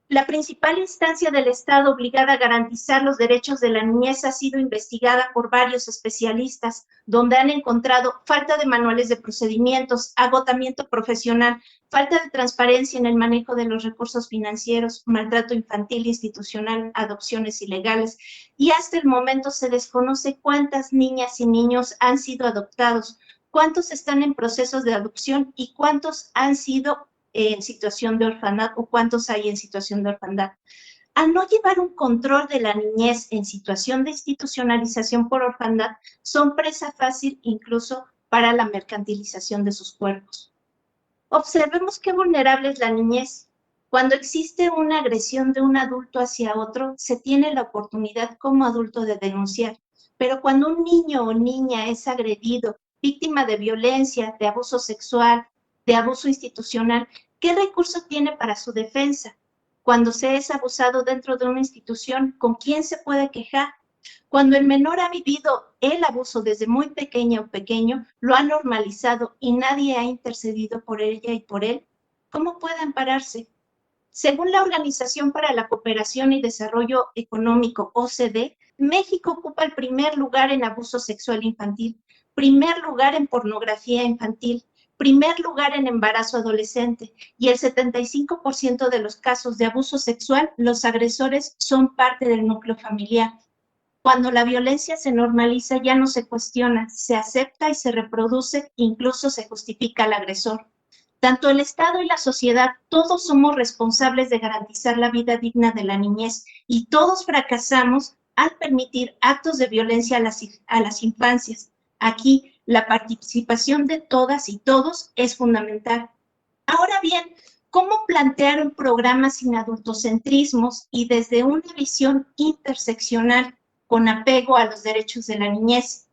La principal instancia del Estado obligada a garantizar los derechos de la niñez ha sido investigada por varios especialistas, donde han encontrado falta de manuales de procedimientos, agotamiento profesional, falta de transparencia en el manejo de los recursos financieros, maltrato infantil institucional, adopciones ilegales, y hasta el momento se desconoce cuántas niñas y niños han sido adoptados, cuántos están en procesos de adopción y cuántos han sido en situación de orfandad o cuántos hay en situación de orfandad. Al no llevar un control de la niñez en situación de institucionalización por orfandad, son presa fácil incluso para la mercantilización de sus cuerpos. Observemos qué vulnerable es la niñez. Cuando existe una agresión de un adulto hacia otro, se tiene la oportunidad como adulto de denunciar. Pero cuando un niño o niña es agredido, víctima de violencia, de abuso sexual, de abuso institucional, ¿qué recurso tiene para su defensa? Cuando se es abusado dentro de una institución, ¿con quién se puede quejar? Cuando el menor ha vivido el abuso desde muy pequeña o pequeño, lo ha normalizado y nadie ha intercedido por ella y por él, ¿cómo puede ampararse? Según la Organización para la Cooperación y Desarrollo Económico, OCDE, México ocupa el primer lugar en abuso sexual infantil, primer lugar en pornografía infantil, primer lugar en embarazo adolescente, y el 75% de los casos de abuso sexual, los agresores son parte del núcleo familiar. Cuando la violencia se normaliza, ya no se cuestiona, se acepta y se reproduce, incluso se justifica al agresor. Tanto el Estado y la sociedad, todos somos responsables de garantizar la vida digna de la niñez y todos fracasamos al permitir actos de violencia a las infancias. Aquí, la participación de todas y todos es fundamental. Ahora bien, ¿cómo plantear un programa sin adultocentrismos y desde una visión interseccional con apego a los derechos de la niñez?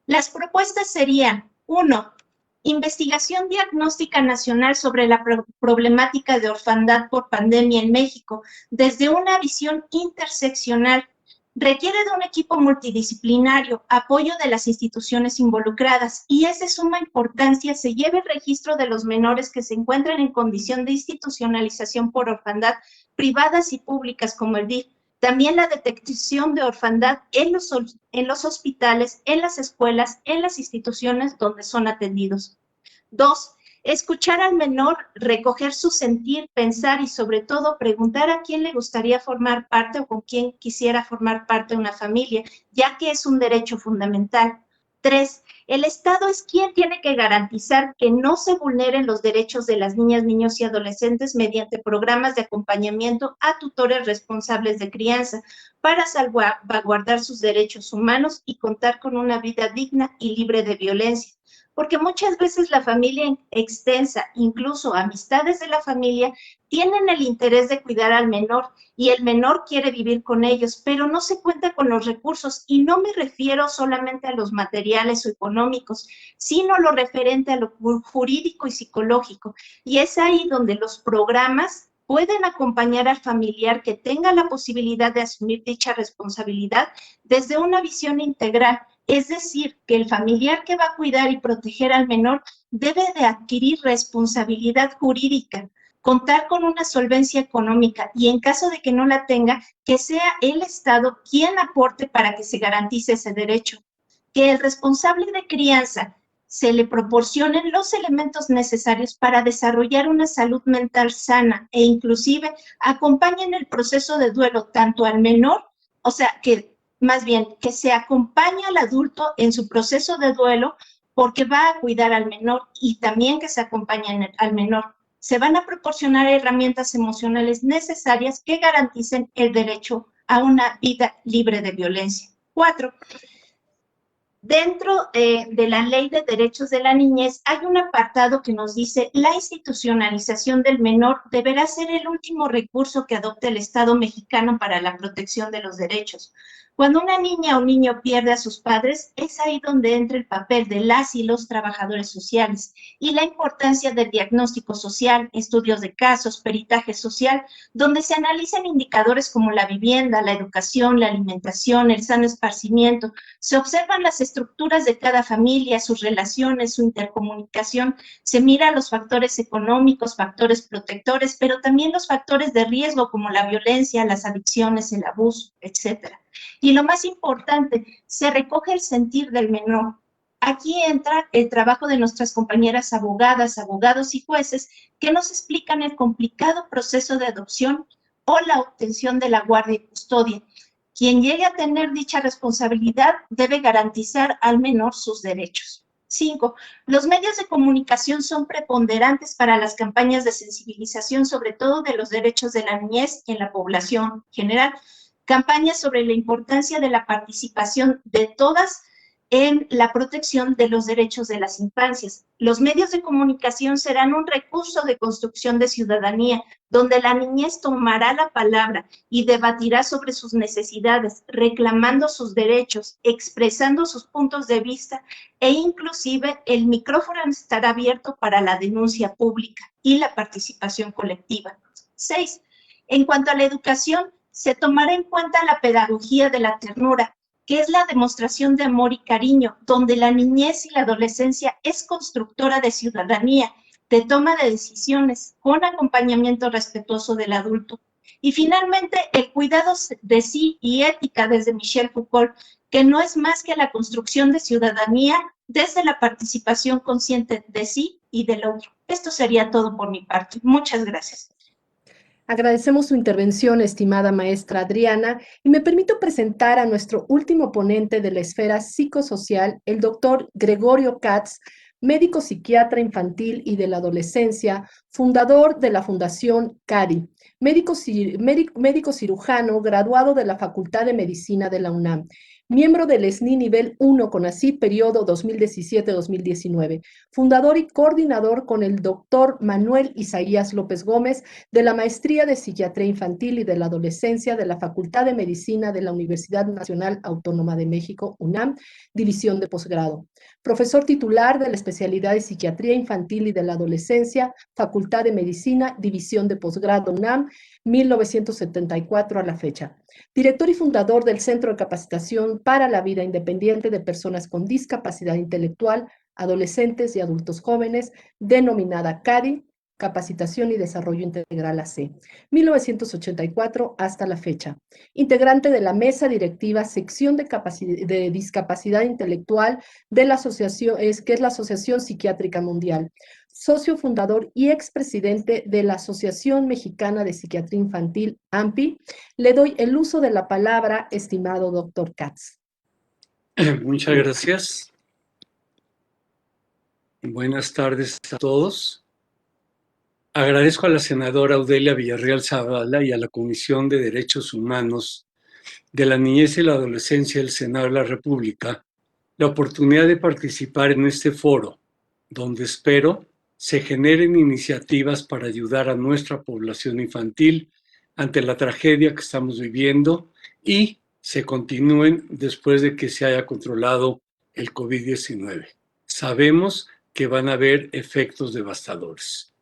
Las propuestas serían: 1. Investigación diagnóstica nacional sobre la problemática de orfandad por pandemia en México, desde una visión interseccional. Requiere de un equipo multidisciplinario, apoyo de las instituciones involucradas, y es de suma importancia se lleve el registro de los menores que se encuentran en condición de institucionalización por orfandad, privadas y públicas como el DIF. También la detección de orfandad en los hospitales, en las escuelas, en las instituciones donde son atendidos. 2. Escuchar al menor, recoger su sentir, pensar y sobre todo preguntar a quién le gustaría formar parte o con quién quisiera formar parte de una familia, ya que es un derecho fundamental. 3. El Estado es quien tiene que garantizar que no se vulneren los derechos de las niñas, niños y adolescentes mediante programas de acompañamiento a tutores responsables de crianza para salvaguardar sus derechos humanos y contar con una vida digna y libre de violencia. Porque muchas veces la familia extensa, incluso amistades de la familia, tienen el interés de cuidar al menor y el menor quiere vivir con ellos, pero no se cuenta con los recursos, y no me refiero solamente a los materiales o económicos, sino lo referente a lo jurídico y psicológico. Y es ahí donde los programas pueden acompañar al familiar que tenga la posibilidad de asumir dicha responsabilidad desde una visión integral. Es decir, que el familiar que va a cuidar y proteger al menor debe de adquirir responsabilidad jurídica, contar con una solvencia económica y en caso de que no la tenga, que sea el Estado quien aporte para que se garantice ese derecho. Que el responsable de crianza se le proporcionen los elementos necesarios para desarrollar una salud mental sana e inclusive acompañen el proceso de duelo tanto al menor, o sea, que más bien que se acompañe al adulto en su proceso de duelo porque va a cuidar al menor, y también que se acompañe al menor. Se van a proporcionar herramientas emocionales necesarias que garanticen el derecho a una vida libre de violencia. 4. Dentro de la Ley de Derechos de la Niñez hay un apartado que nos dice: la institucionalización del menor deberá ser el último recurso que adopte el Estado mexicano para la protección de los derechos. Cuando una niña o niño pierde a sus padres, es ahí donde entra el papel de las y los trabajadores sociales y la importancia del diagnóstico social, estudios de casos, peritaje social, donde se analizan indicadores como la vivienda, la educación, la alimentación, el sano esparcimiento. Se observan las estructuras de cada familia, sus relaciones, su intercomunicación, se mira los factores económicos, factores protectores, pero también los factores de riesgo como la violencia, las adicciones, el abuso, etcétera. Y lo más importante, se recoge el sentir del menor. Aquí entra el trabajo de nuestras compañeras abogadas, abogados y jueces que nos explican el complicado proceso de adopción o la obtención de la guardia y custodia. Quien llegue a tener dicha responsabilidad debe garantizar al menor sus derechos. 5. Los medios de comunicación son preponderantes para las campañas de sensibilización, sobre todo de los derechos de la niñez en la población general. Campañas sobre la importancia de la participación de todas en la protección de los derechos de las infancias. Los medios de comunicación serán un recurso de construcción de ciudadanía, donde la niñez tomará la palabra y debatirá sobre sus necesidades, reclamando sus derechos, expresando sus puntos de vista e inclusive el micrófono estará abierto para la denuncia pública y la participación colectiva. 6. En cuanto a la educación, se tomará en cuenta la pedagogía de la ternura, que es la demostración de amor y cariño, donde la niñez y la adolescencia es constructora de ciudadanía, de toma de decisiones, con acompañamiento respetuoso del adulto. Y finalmente, el cuidado de sí y ética desde Michel Foucault, que no es más que la construcción de ciudadanía desde la participación consciente de sí y del otro. Esto sería todo por mi parte. Muchas gracias. Agradecemos su intervención, estimada maestra Adriana, y me permito presentar a nuestro último ponente de la esfera psicosocial, el doctor Gregorio Katz, médico psiquiatra infantil y de la adolescencia, fundador de la Fundación CADI, médico cirujano graduado de la Facultad de Medicina de la UNAM, miembro del SNI Nivel 1 CONACYT, periodo 2017-2019, fundador y coordinador con el doctor Manuel Isaías López Gómez de la Maestría de Psiquiatría Infantil y de la Adolescencia de la Facultad de Medicina de la Universidad Nacional Autónoma de México, UNAM, División de Posgrado. Profesor titular de la especialidad de Psiquiatría Infantil y de la Adolescencia, Facultad de Medicina, División de Posgrado, UNAM, 1974 a la fecha. Director y fundador del Centro de Capacitación para la Vida Independiente de Personas con Discapacidad Intelectual, Adolescentes y Adultos Jóvenes, denominada CADI, Capacitación y Desarrollo Integral AC, 1984 hasta la fecha. Integrante de la mesa directiva sección de discapacidad intelectual de la asociación, que es la Asociación Psiquiátrica Mundial. Socio fundador y expresidente de la Asociación Mexicana de Psiquiatría Infantil, AMPI. Le doy el uso de la palabra, estimado doctor Katz. Muchas gracias. Buenas tardes a todos. Agradezco a la senadora Audelia Villarreal Zavala y a la Comisión de Derechos Humanos de la Niñez y la Adolescencia del Senado de la República la oportunidad de participar en este foro, donde espero se generen iniciativas para ayudar a nuestra población infantil ante la tragedia que estamos viviendo y se continúen después de que se haya controlado el COVID-19. Sabemos que van a haber efectos devastadores.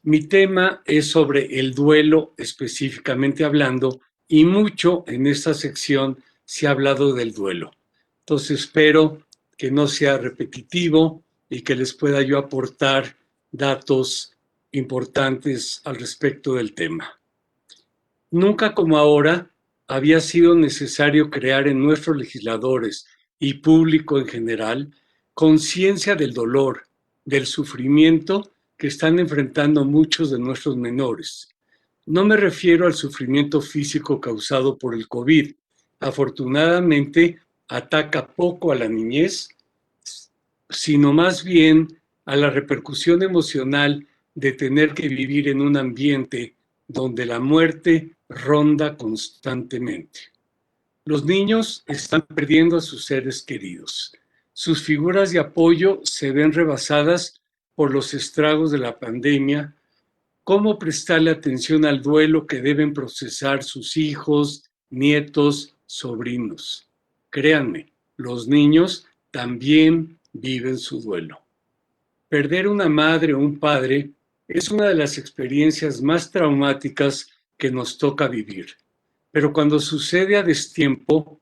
Mi tema es sobre el duelo específicamente hablando y mucho en esta sección se ha hablado del duelo. Entonces espero que no sea repetitivo y que les pueda yo aportar datos importantes al respecto del tema. Nunca como ahora había sido necesario crear en nuestros legisladores y público en general conciencia del dolor, del sufrimiento que están enfrentando muchos de nuestros menores. No me refiero al sufrimiento físico causado por el COVID. Afortunadamente, ataca poco a la niñez, sino más bien a la repercusión emocional de tener que vivir en un ambiente donde la muerte ronda constantemente. Los niños están perdiendo a sus seres queridos. Sus figuras de apoyo se ven rebasadas por los estragos de la pandemia. ¿Cómo prestarle atención al duelo que deben procesar sus hijos, nietos, sobrinos. Créanme, los niños también viven su duelo. Perder una madre o un padre es una de las experiencias más traumáticas que nos toca vivir. Pero cuando sucede a destiempo,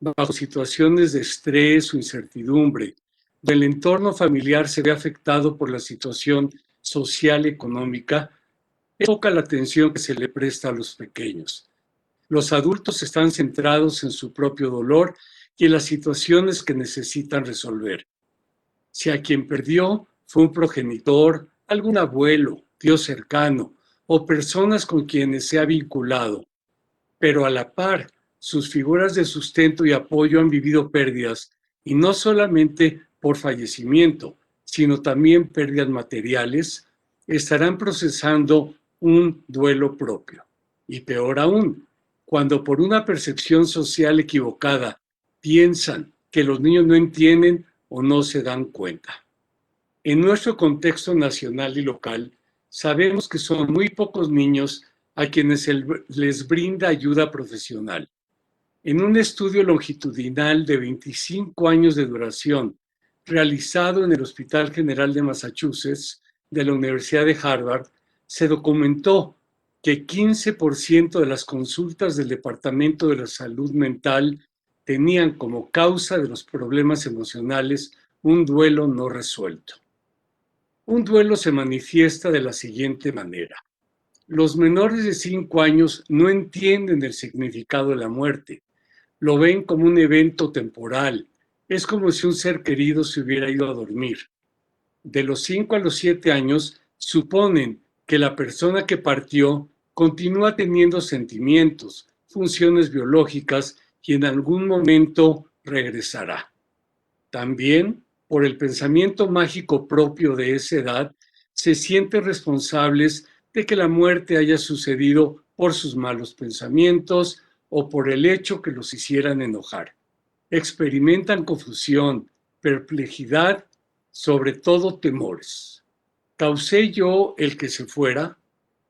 bajo situaciones de estrés o incertidumbre, donde el entorno familiar se ve afectado por la situación social y económica, es poca la atención que se le presta a los pequeños. Los adultos están centrados en su propio dolor y en las situaciones que necesitan resolver. Si a quien perdió fue un progenitor, algún abuelo, tío cercano o personas con quienes se ha vinculado, pero a la par, sus figuras de sustento y apoyo han vivido pérdidas, y no solamente por fallecimiento, sino también pérdidas materiales, estarán procesando un duelo propio. Y peor aún, cuando por una percepción social equivocada piensan que los niños no entienden o no se dan cuenta. En nuestro contexto nacional y local, sabemos que son muy pocos niños a quienes les brinda ayuda profesional. En un estudio longitudinal de 25 años de duración, realizado en el Hospital General de Massachusetts de la Universidad de Harvard, se documentó que 15% de las consultas del Departamento de la Salud Mental tenían como causa de los problemas emocionales un duelo no resuelto. Un duelo se manifiesta de la siguiente manera. Los menores de 5 años no entienden el significado de la muerte. Lo ven como un evento temporal. Es como si un ser querido se hubiera ido a dormir. De los 5 a los 7 años, suponen que la persona que partió continúa teniendo sentimientos, funciones biológicas y en algún momento regresará. También, por el pensamiento mágico propio de esa edad, se sienten responsables de que la muerte haya sucedido por sus malos pensamientos o por el hecho que los hicieran enojar. Experimentan confusión, perplejidad, sobre todo temores. ¿Causé yo el que se fuera?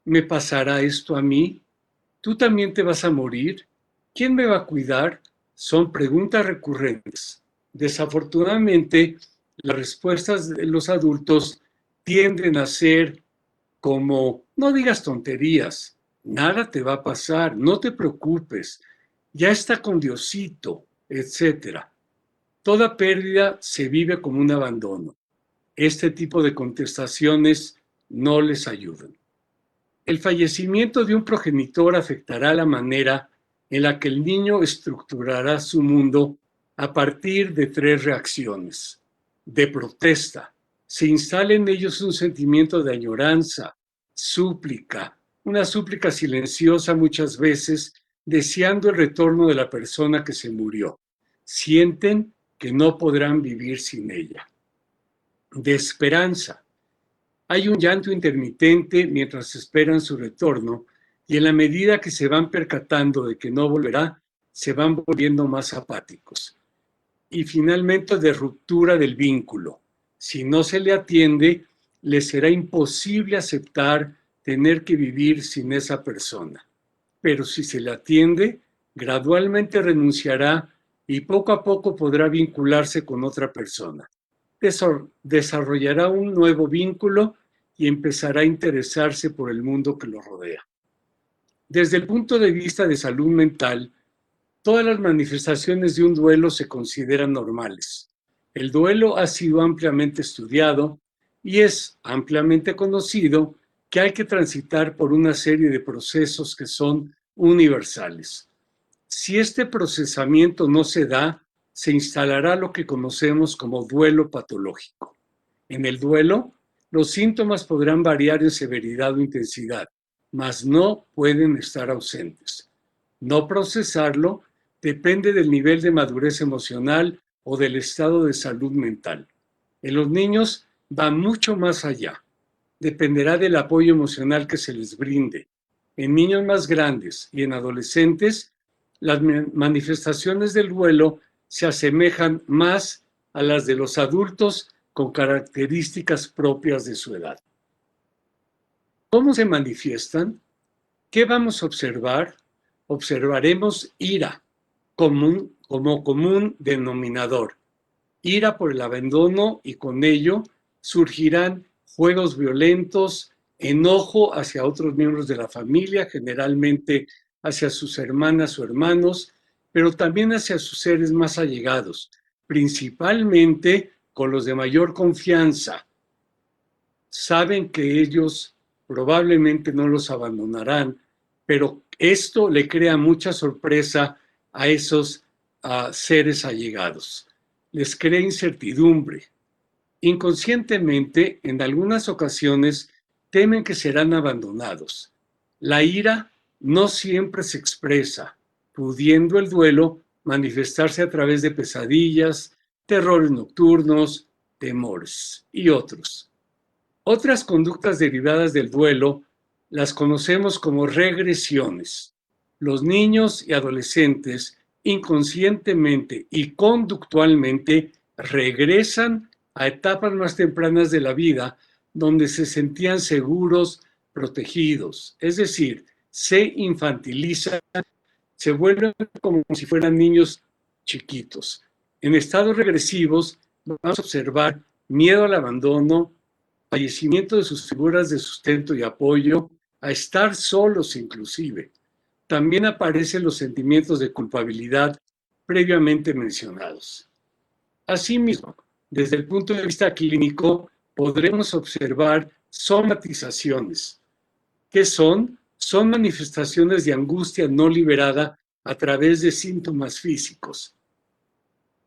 ¿Me pasará esto a mí? ¿Tú también te vas a morir? ¿Quién me va a cuidar? Son preguntas recurrentes. Desafortunadamente, las respuestas de los adultos tienden a ser como, no digas tonterías, nada te va a pasar, no te preocupes, ya está con Diosito, etc. Toda pérdida se vive como un abandono. Este tipo de contestaciones no les ayudan. El fallecimiento de un progenitor afectará la manera en la que el niño estructurará su mundo a partir de 3 reacciones. De protesta. Se instala en ellos un sentimiento de añoranza, súplica, una súplica silenciosa muchas veces, deseando el retorno de la persona que se murió. Sienten que no podrán vivir sin ella. De esperanza. Hay un llanto intermitente mientras esperan su retorno y en la medida que se van percatando de que no volverá, se van volviendo más apáticos. Y finalmente de ruptura del vínculo. Si no se le atiende, le será imposible aceptar tener que vivir sin esa persona. Pero si se le atiende, gradualmente renunciará y poco a poco podrá vincularse con otra persona. Desarrollará un nuevo vínculo y empezará a interesarse por el mundo que lo rodea. Desde el punto de vista de salud mental, todas las manifestaciones de un duelo se consideran normales. El duelo ha sido ampliamente estudiado y es ampliamente conocido que hay que transitar por una serie de procesos que son universales. Si este procesamiento no se da, se instalará lo que conocemos como duelo patológico. En el duelo, los síntomas podrán variar en severidad o intensidad, mas no pueden estar ausentes. No procesarlo depende del nivel de madurez emocional o del estado de salud mental. En los niños va mucho más allá. Dependerá del apoyo emocional que se les brinde. En niños más grandes y en adolescentes, las manifestaciones del duelo se asemejan más a las de los adultos con características propias de su edad. ¿Cómo se manifiestan? ¿Qué vamos a observar? Observaremos ira, como común denominador: ira por el abandono, y con ello surgirán juegos violentos, enojo hacia otros miembros de la familia, generalmente hacia sus hermanas o hermanos, pero también hacia sus seres más allegados, principalmente con los de mayor confianza. Saben que ellos probablemente no los abandonarán, pero esto le crea mucha sorpresa a esos seres allegados. Les crea incertidumbre. Inconscientemente, en algunas ocasiones, temen que serán abandonados. La ira no siempre se expresa, pudiendo el duelo manifestarse a través de pesadillas, terrores nocturnos, temores y otros. Otras conductas derivadas del duelo las conocemos como regresiones. Los niños y adolescentes inconscientemente y conductualmente regresan a etapas más tempranas de la vida donde se sentían seguros, protegidos, es decir, se infantilizan, se vuelven como si fueran niños chiquitos. En estados regresivos vamos a observar miedo al abandono, fallecimiento de sus figuras de sustento y apoyo, a estar solos inclusive. También aparecen los sentimientos de culpabilidad previamente mencionados. Asimismo, desde el punto de vista clínico, podremos observar somatizaciones. ¿Qué son? Son manifestaciones de angustia no liberada a través de síntomas físicos.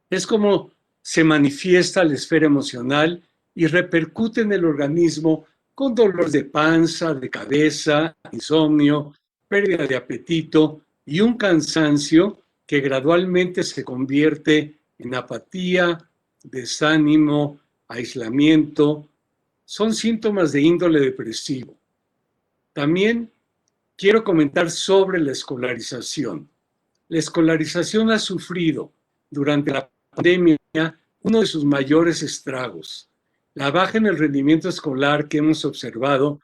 Es como se manifiesta la esfera emocional y repercute en el organismo con dolor de panza, de cabeza, insomnio, pérdida de apetito y un cansancio que gradualmente se convierte en apatía, desánimo, aislamiento. Son síntomas de índole depresivo. También quiero comentar sobre la escolarización. La escolarización ha sufrido durante la pandemia uno de sus mayores estragos. La baja en el rendimiento escolar que hemos observado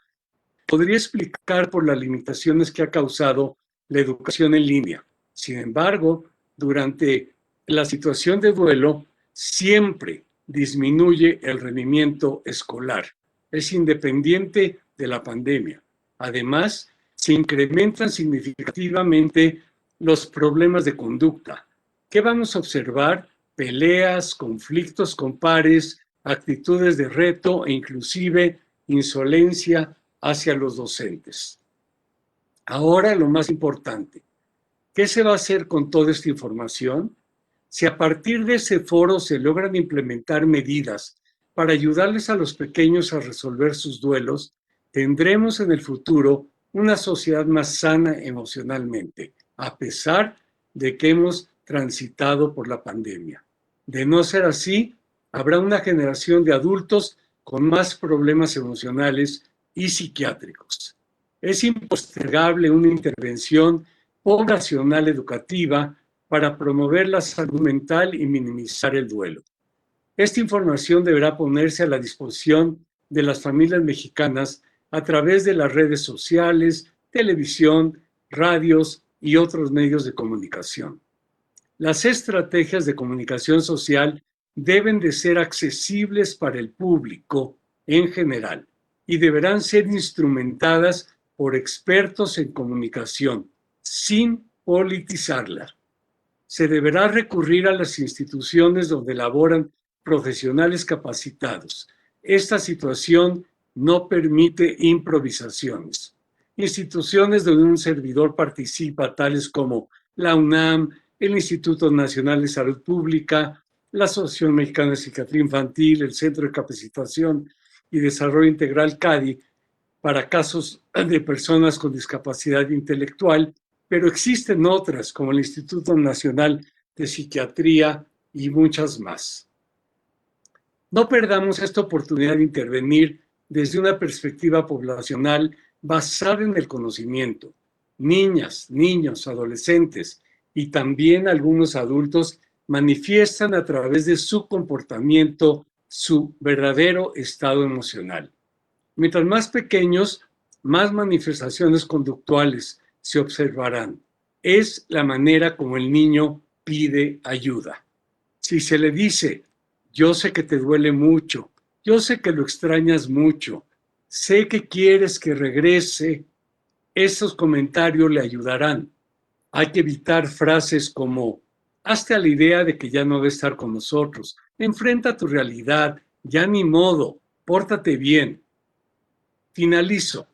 podría explicar por las limitaciones que ha causado la educación en línea. Sin embargo, durante la situación de duelo, siempre disminuye el rendimiento escolar. Es independiente de la pandemia. Además, se incrementan significativamente los problemas de conducta. ¿Qué vamos a observar? Peleas, conflictos con pares, actitudes de reto e inclusive insolencia hacia los docentes. Ahora lo más importante, ¿qué se va a hacer con toda esta información? Si a partir de ese foro se logran implementar medidas para ayudarles a los pequeños a resolver sus duelos, tendremos en el futuro una sociedad más sana emocionalmente, a pesar de que hemos transitado por la pandemia. De no ser así, habrá una generación de adultos con más problemas emocionales y psiquiátricos. Es impostergable una intervención poblacional educativa para promover la salud mental y minimizar el duelo. Esta información deberá ponerse a la disposición de las familias mexicanas a través de las redes sociales, televisión, radios y otros medios de comunicación. Las estrategias de comunicación social deben de ser accesibles para el público en general y deberán ser instrumentadas por expertos en comunicación, sin politizarla. Se deberá recurrir a las instituciones donde laboran profesionales capacitados. Esta situación no permite improvisaciones. Instituciones donde un servidor participa, tales como la UNAM, el Instituto Nacional de Salud Pública, la Asociación Mexicana de Psiquiatría Infantil, el Centro de Capacitación y Desarrollo Integral CADI, para casos de personas con discapacidad intelectual, pero existen otras como el Instituto Nacional de Psiquiatría y muchas más. No perdamos esta oportunidad de intervenir desde una perspectiva poblacional basada en el conocimiento. Niñas, niños, adolescentes y también algunos adultos manifiestan a través de su comportamiento su verdadero estado emocional. Mientras más pequeños, más manifestaciones conductuales se observarán. Es la manera como el niño pide ayuda. Si se le dice, yo sé que te duele mucho, yo sé que lo extrañas mucho, sé que quieres que regrese, esos comentarios le ayudarán. Hay que evitar frases como, hazte a la idea de que ya no debe estar con nosotros, enfrenta tu realidad, ya ni modo, pórtate bien. Finalizo.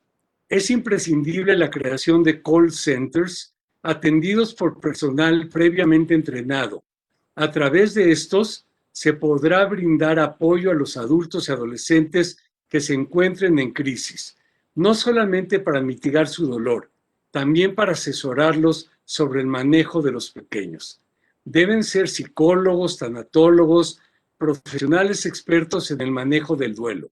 Es imprescindible la creación de call centers atendidos por personal previamente entrenado. A través de estos se podrá brindar apoyo a los adultos y adolescentes que se encuentren en crisis, no solamente para mitigar su dolor, también para asesorarlos sobre el manejo de los pequeños. Deben ser psicólogos, tanatólogos, profesionales expertos en el manejo del duelo.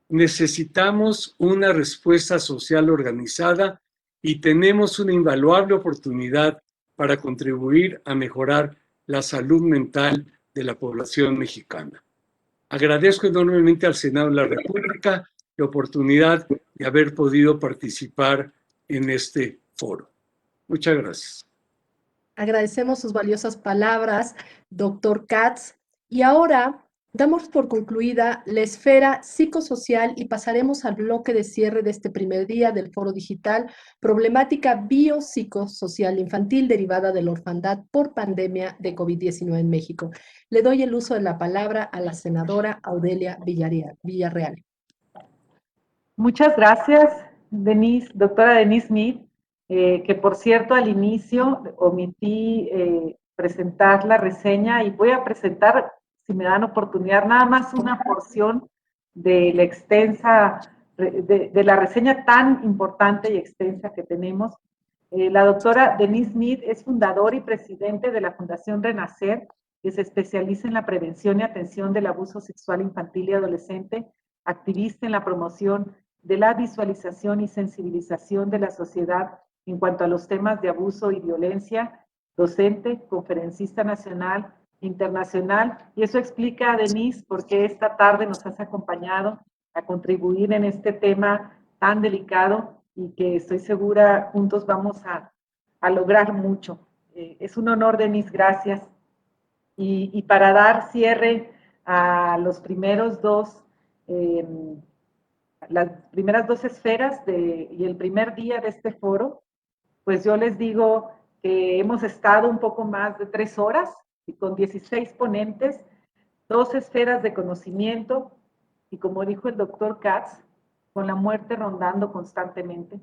Necesitamos una respuesta social organizada y tenemos una invaluable oportunidad para contribuir a mejorar la salud mental de la población mexicana. Agradezco enormemente al Senado de la República la oportunidad de haber podido participar en este foro. Muchas gracias. Agradecemos sus valiosas palabras, doctor Katz. Y ahora damos por concluida la esfera psicosocial y pasaremos al bloque de cierre de este primer día del Foro Digital, Problemática Biopsicosocial Infantil derivada de la orfandad por pandemia de COVID-19 en México. Le doy el uso de la palabra a la senadora Audelia Villarreal. Muchas gracias, doctora Denise Smith, que por cierto al inicio omití presentar la reseña y voy a presentar, si me dan oportunidad, nada más una porción de la extensa, de la reseña tan importante y extensa que tenemos. La doctora Denise Smith es fundadora y presidente de la Fundación Renacer, que se especializa en la prevención y atención del abuso sexual infantil y adolescente, activista en la promoción de la visualización y sensibilización de la sociedad en cuanto a los temas de abuso y violencia, docente, conferencista nacional, internacional, y eso explica a Denise por qué esta tarde nos has acompañado a contribuir en este tema tan delicado y que estoy segura juntos vamos a lograr mucho. Es un honor, Denise, gracias. Y para dar cierre a los primeros dos las primeras dos esferas y el primer día de este foro, pues yo les digo que hemos estado un poco más de 3 horas y con 16 ponentes, 2 esferas de conocimiento y como dijo el doctor Katz, con la muerte rondando constantemente.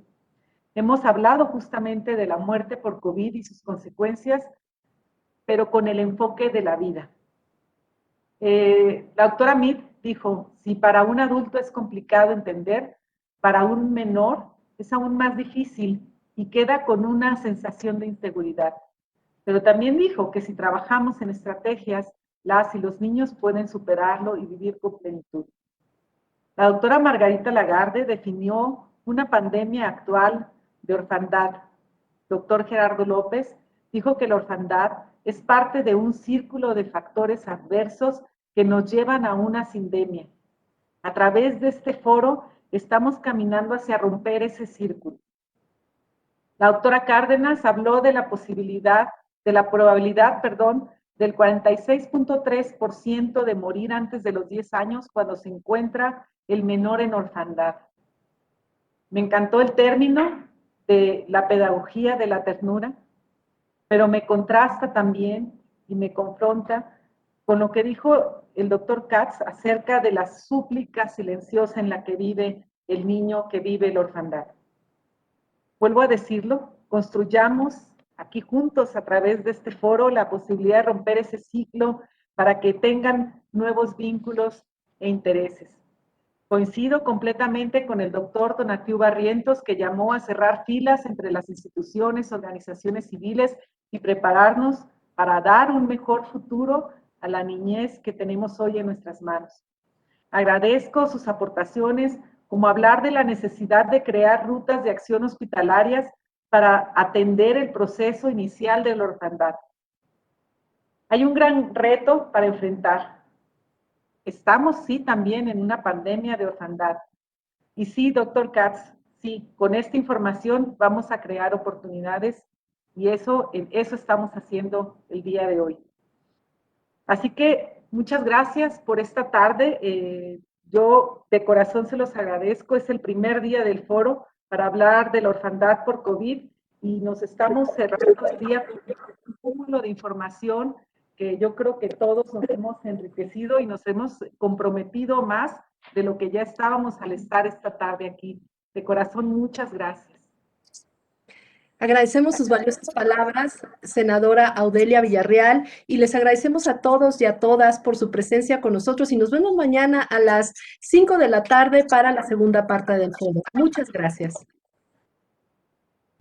Hemos hablado justamente de la muerte por COVID y sus consecuencias, pero con el enfoque de la vida. La doctora Mead dijo, si para un adulto es complicado entender, para un menor es aún más difícil y queda con una sensación de inseguridad. Pero también dijo que si trabajamos en estrategias, las y los niños pueden superarlo y vivir con plenitud. La doctora Margarita Lagarde definió una pandemia actual de orfandad. Doctor Gerardo López dijo que la orfandad es parte de un círculo de factores adversos que nos llevan a una sindemia. A través de este foro estamos caminando hacia romper ese círculo. La doctora Cárdenas habló de la probabilidad, del 46.3% de morir antes de los 10 años cuando se encuentra el menor en orfandad. Me encantó el término de la pedagogía de la ternura, pero me contrasta también y me confronta con lo que dijo el doctor Katz acerca de la súplica silenciosa en la que vive el niño que vive la orfandad. Vuelvo a decirlo, construyamos aquí juntos a través de este foro la posibilidad de romper ese ciclo para que tengan nuevos vínculos e intereses. Coincido completamente con el doctor Donatiu Barrientos, que llamó a cerrar filas entre las instituciones, organizaciones civiles y prepararnos para dar un mejor futuro a la niñez que tenemos hoy en nuestras manos. Agradezco sus aportaciones, como hablar de la necesidad de crear rutas de acción hospitalarias para atender el proceso inicial de la orfandad. Hay un gran reto para enfrentar. Estamos, sí, también en una pandemia de orfandad. Y sí, doctor Katz, sí, con esta información vamos a crear oportunidades Y eso estamos haciendo el día de hoy. Así que muchas gracias por esta tarde. Yo de corazón se los agradezco. Es el primer día del foro para hablar de la orfandad por COVID y nos estamos cerrando el día con un cúmulo de información que yo creo que todos nos hemos enriquecido y nos hemos comprometido más de lo que ya estábamos al estar esta tarde aquí. De corazón, muchas gracias. Agradecemos sus valiosas palabras, senadora Audelia Villarreal, y les agradecemos a todos y a todas por su presencia con nosotros y nos vemos mañana a las 5 de la tarde para la segunda parte del foro. Muchas gracias.